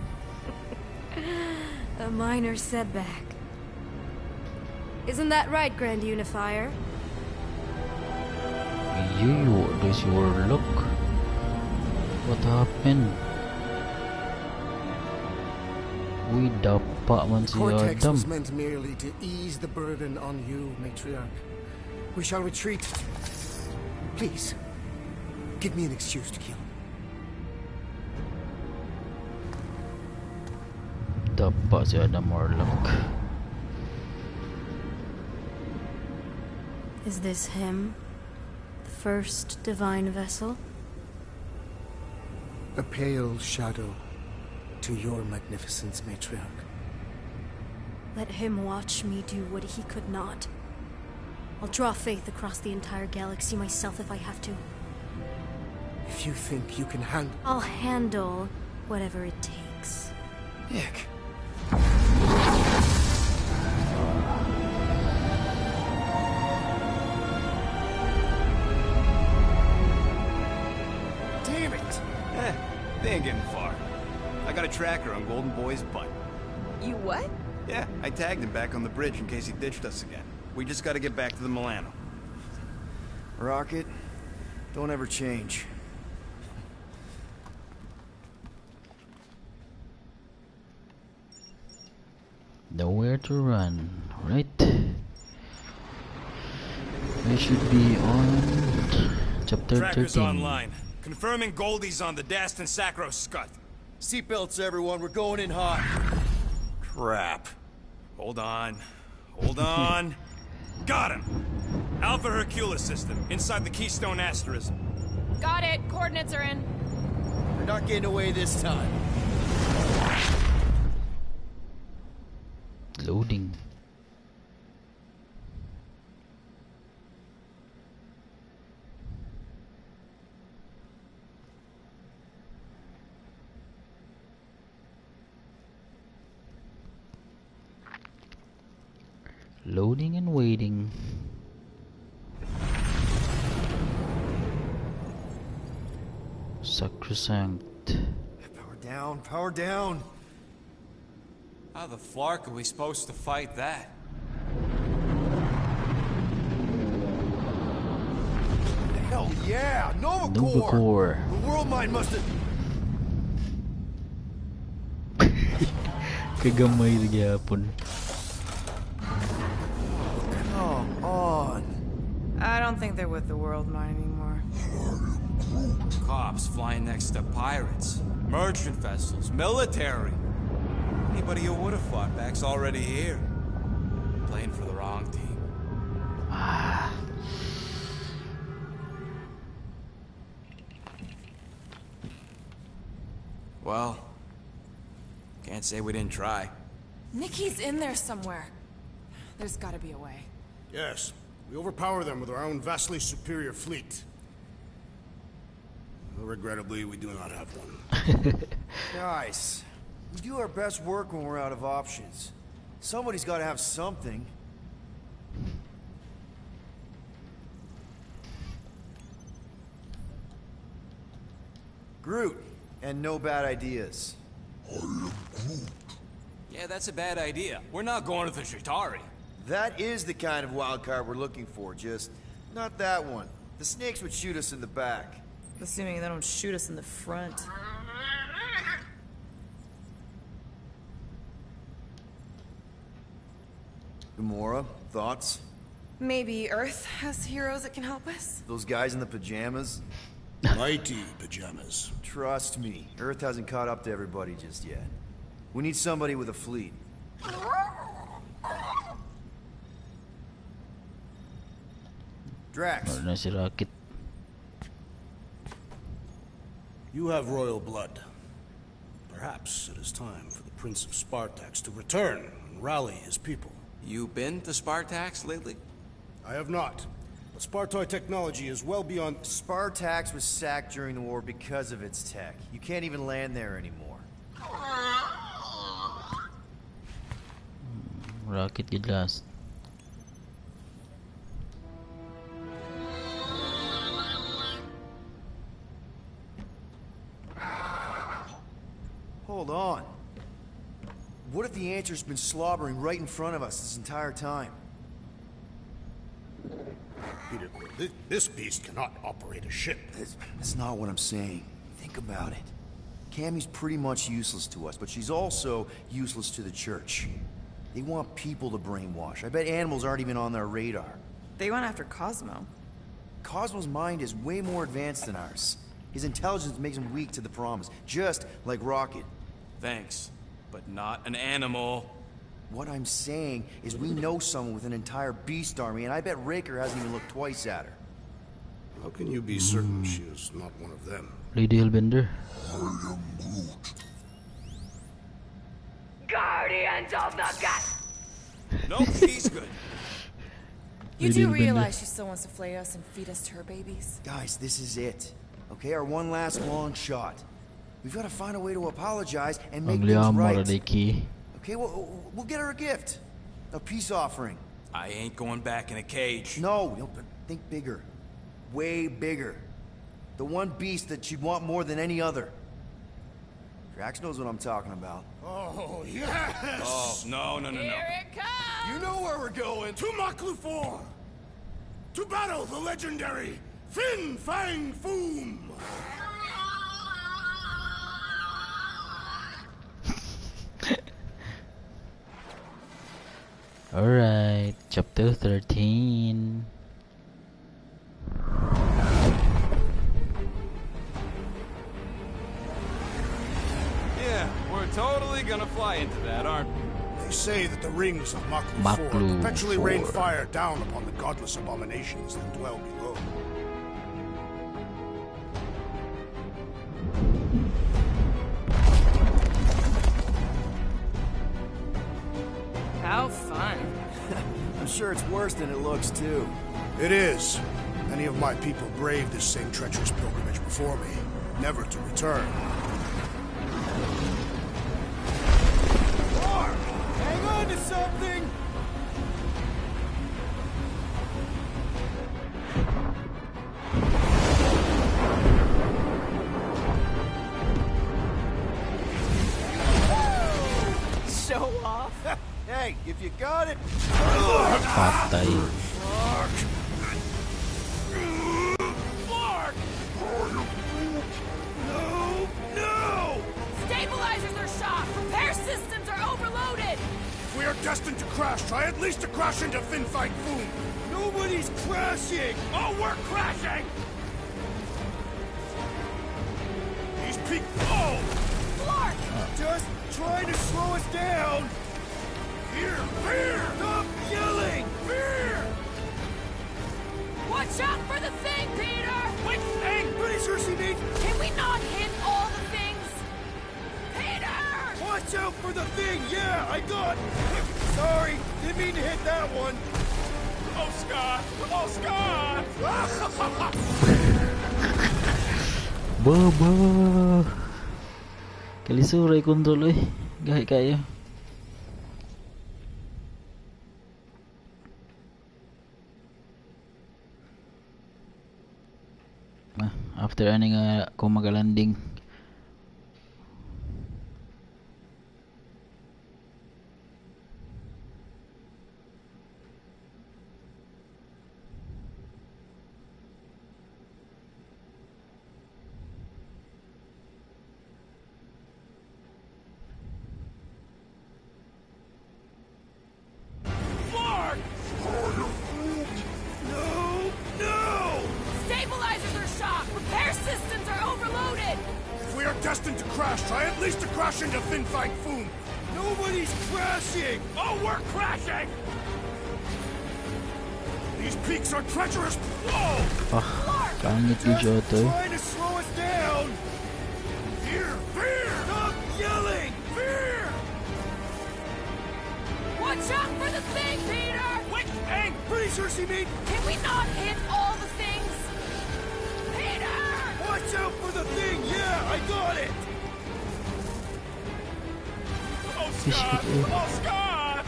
a minor setback. Isn't that right, Grand Unifier? There's Warlock. What happened? We dapat man si Cortex Adam. was meant merely to ease the burden on you, Matriarch. We shall retreat. Please, give me an excuse to kill him. Dapat si Adam Warlock. Is this him? The first divine vessel? A pale shadow to your magnificence, Matriarch. Let him watch me do what he could not. I'll draw faith across the entire galaxy myself if I have to. If you think you can handle... I'll handle whatever it takes. Nick. Damn it! They ain't getting far. I got a tracker on Golden Boy's butt. You what? Yeah, I tagged him back on the bridge in case he ditched us again. We just gotta get back to the Milano. Rocket, don't ever change. Nowhere to run, right? We should be on chapter Tracker's 13. online. Confirming Goldie's on the Dast and Sacro Scut. Seatbelts, everyone. We're going in hot. Crap. Hold on. Hold on. Got him! Alpha Hercules system, inside the Keystone Asterism. Got it. Coordinates are in. We're not getting away this time. Loading. Loading and waiting. Sacrosanct. Power down, power down. How the flark are we supposed to fight that? Hell yeah! Nova Core. The world mind must have... Kagamay na gyapon. Come on. I don't think they're with the world mine anymore. Cops flying next to pirates, merchant vessels, military. Anybody who would have fought back's already here. Playing for the wrong team. Well, can't say we didn't try. Nikki's in there somewhere. There's gotta be a way. Yes, we overpower them with our own vastly superior fleet. Regrettably, we do not have one. Guys, we do our best work when we're out of options. Somebody's got to have something. Groot, and no bad ideas. Yeah, that's a bad idea. We're not going to the Shatari. That is the kind of wild card we're looking for, just not that one. The snakes would shoot us in the back. Assuming they don't shoot us in the front. Gamora, thoughts? Maybe Earth has heroes that can help us? Those guys in the pajamas? Mighty pajamas. Trust me, Earth hasn't caught up to everybody just yet. We need somebody with a fleet. Drax. Or na si Rocket. You have royal blood. Perhaps it is time for the Prince of Spartax to return and rally his people. You been to Spartax lately? I have not. But Spartoid technology is well beyond... Spartax was sacked during the war because of its tech. You can't even land there anymore. Rocket gid last. Hold on. What if the answer's been slobbering right in front of us this entire time? Peter, this beast cannot operate a ship. That's not what I'm saying. Think about it. Cammy's pretty much useless to us, but she's also useless to the church. They want people to brainwash. I bet animals aren't even on their radar. They went after Cosmo. Cosmo's mind is way more advanced than ours. His intelligence makes him weak to the promise, just like Rocket. Thanks, but not an animal. What I'm saying is we know someone with an entire beast army, and I bet Raker hasn't even looked twice at her. How can you be certain she is not one of them? Lady Hellbender. Guardians of the Gut. Nope, she's good. You do realize she still wants to flay us and feed us to her babies? Guys, this is it. Okay, our one last long shot. We've got to find a way to apologize and make things right. Okay, we'll get her a gift. A peace offering. I ain't going back in a cage. No, but think bigger. Way bigger. The one beast that she'd want more than any other. Drax knows what I'm talking about. Oh, yes! Oh, no. Here it comes! You know where we're going. To Maklufor! To battle the legendary Fin Fang Foom! Alright, chapter 13. Yeah, we're totally gonna fly into that, aren't we? They say that the rings of Maklu perpetually rain fire down upon the godless abominations that dwell below. How fun. I'm sure it's worse than it looks, too. It is. Many of my people braved this same treacherous pilgrimage before me, never to return. Mark! Hang on to something! Show off. Hey, if you got it. Patay. Mark! No! Stabilizers are shot! Repair systems are overloaded! If we are destined to crash, try at least to crash into Fin Fang Foom! Nobody's crashing! Oh, we're crashing! He's peaked. Oh! Clark! Just trying to slow us down! Fear! Fear! Stop yelling! Fear! Watch out for the thing, Peter! Which thing? Pretty sure she needs... Can we not hit all the things? Peter! Watch out for the thing! Yeah, I got... Sorry, didn't mean to hit that one. Oh, Scott! Oh, Scott! Baba. Kalisuray kontrol eh. Gahi kayo. After ano nga kung magalanding. destined to crash, try at least to crash into Fin Fang Foom. Nobody's crashing! Oh, we're crashing! These peaks are treacherous. Whoa! Pangit video to. Trying to slow us down! Fear! Fear! Stop yelling! Fear! Watch out for the thing, Peter! Which thing? Pretty sure she mean... Can we not hit all the things? Peter! Watch out for the thing! Yeah, I got it! Oh, Scott! Oh, Scott!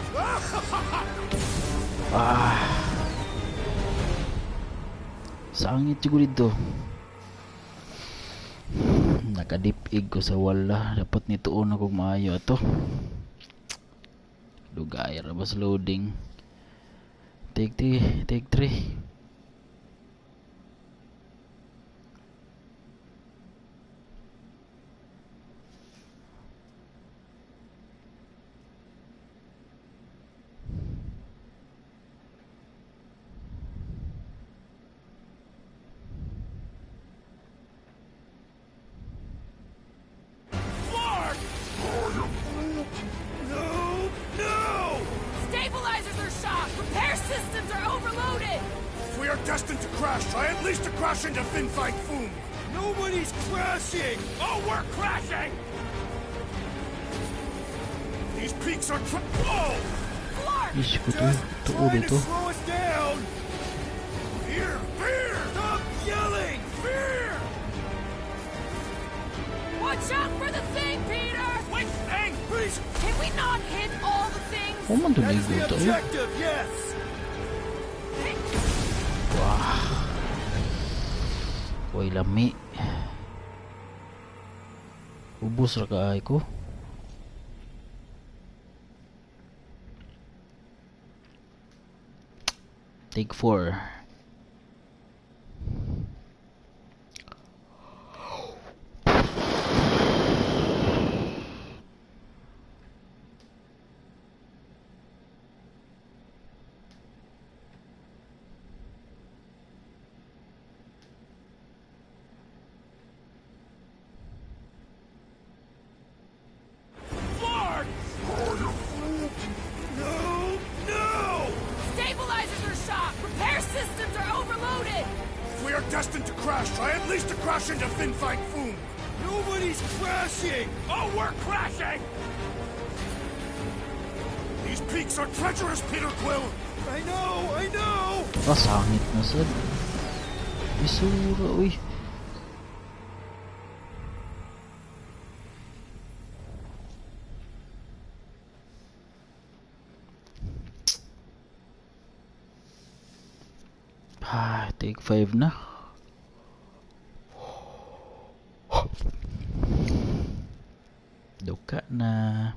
Sangit siguro dito. Nakadipig ko sa wala. Dapat nituon ako maayo ato. Lugay ra bas loading. Take 3. Stabilizers are shot! Repair systems are overloaded! If we are destined to crash, try at least to crash into Fin Fang Foom. Nobody's crashing! Oh, we're crashing! These peaks are whoa! Ish ko to. Just Tuo trying to dito. slow us down! Fear! Fear! Stop yelling! Fear! Watch out for the thing, Peter! Which thing? Please! Can we not hit all the things? Human to That is the ligo to. objective, yes! Wah. Koy lami. Ubus ra kaay ko. Take 4. Lord! No! Stabilizers are shot! Repair systems are overloaded! If we are destined to crash, try at least to crash into Fin Fang Foom. Nobody's crashing! Oh, we're crashing! These peaks are treacherous, Peter Quill. I know! Sangit na sad. Isura, uy. Take 5 na. Duka na.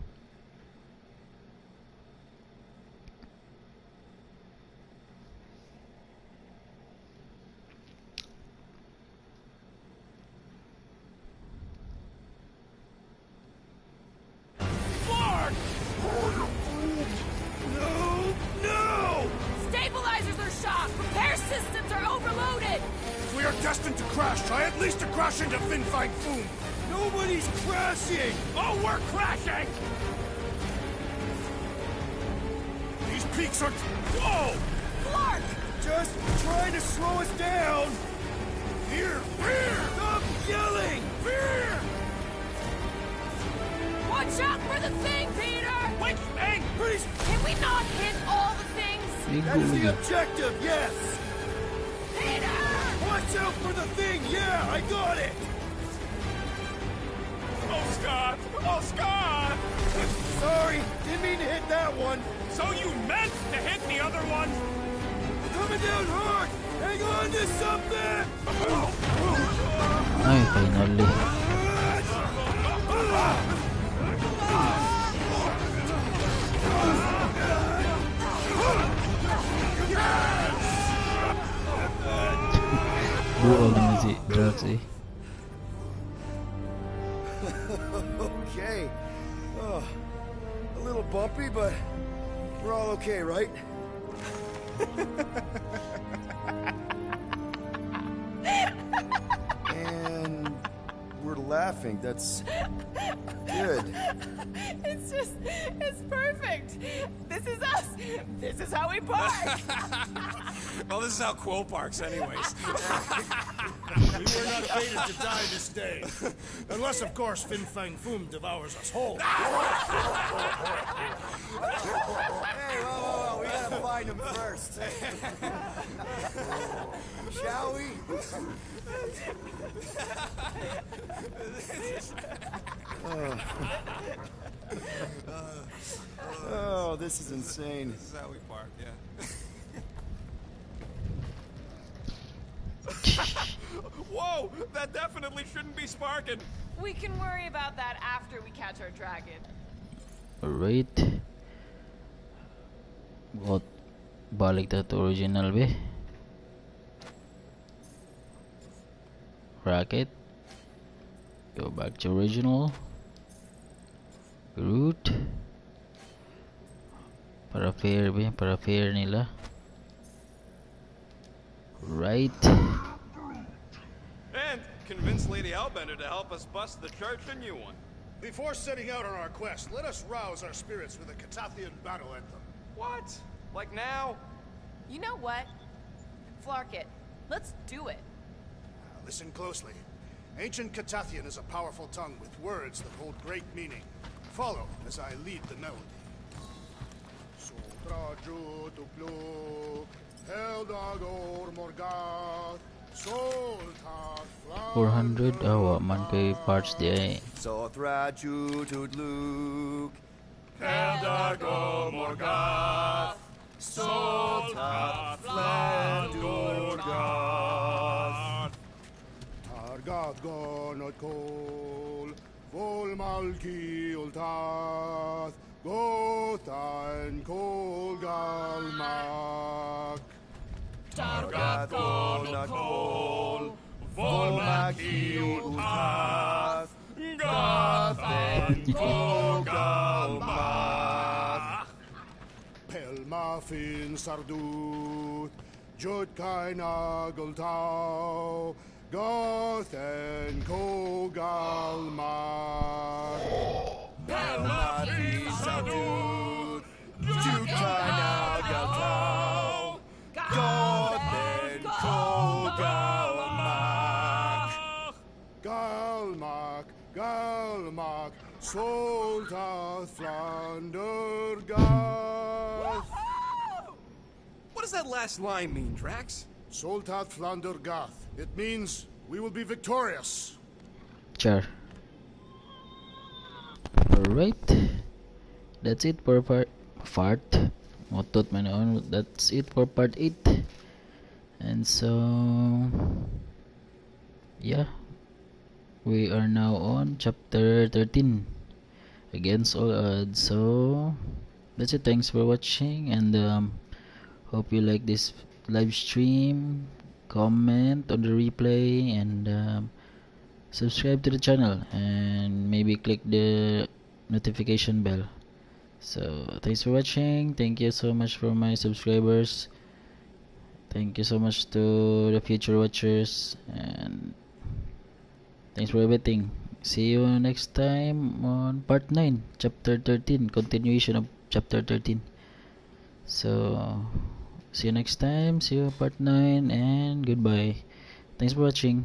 Lord! No! Stabilizers are shot! Repair systems are overloaded! If we are destined to crash, try at least to crash into Fin Fang Foom. Nobody's crashing! Oh, we're crashing! These peaks are whoa! Clark! Just trying to slow us down! Fear! Fear! Stop yelling! Fear! Watch out for the thing, Peter! Which thing? Please! Can we not hit all the things? That is the objective, yes! Peter! Watch out for the thing! Yeah, I got it! Oh, Scott! Oh, Scott! Sorry, didn't mean to hit that one. So you meant to hit the other one? Coming down hard! Hang on to something! Ay, finally. Buol naman si Drax eh. Okay. Oh, a little bumpy, but we're all okay, right? And we're laughing. That's good. It's perfect. This is us. This is how we park. Well, this is how Quill parks, anyways. We were not fated to die this day. Unless, of course, Fin Fang Foom devours us whole. Hey, whoa, we gotta find him first. Shall we? Oh, this is insane. This is how we park, yeah. Whoa! That definitely shouldn't be sparking. We can worry about that after we catch our dragon. Alright. Balik tayo to original be. Rocket. Go back to original. Root. Para fair be, para fair nila. Right. And convince Lady Hellbender to help us bust the church a new one. Before setting out on our quest, let us rouse our spirits with a Catathian battle anthem. What? Like now? You know what? Flark it. Let's do it. Listen closely. Ancient Catathian is a powerful tongue with words that hold great meaning. Follow as I lead the melody. 400 awa man kay parts di ay. Sothra Jutudluk. Eldago Morgath. Soltat Flandurgath. Targath Gonot Kol. Vol Malki Ultath. Gothan Kolgalmak. Targath Gonot Kol. Volmaki Ultath. Gothan Kolgalmak. Pelmafin Sarduth. Jutkai Nagaltau. Gothan Kolgalmak. Pelmafin Sarduth. Jutkai Nagaltau. Gothan Kolgalmak. Galmak, Galmak, Soltath Flandergath. What does that last line mean, Drax? Soltath Flandergath. It means we will be victorious. Sure. Alright. That's it for that's it for part 8. And so yeah, we are now on chapter 13, against all odds. So that's it. Thanks for watching, and hope you like this live stream. Comment on the replay, and subscribe to the channel, and maybe click the notification bell. So thanks for watching. Thank you so much for my subscribers. Thank you so much to the future watchers, and thanks for everything. See you next time on part 9, chapter 13, continuation of chapter 13. So see you next time. See you part 9, and goodbye. Thanks for watching.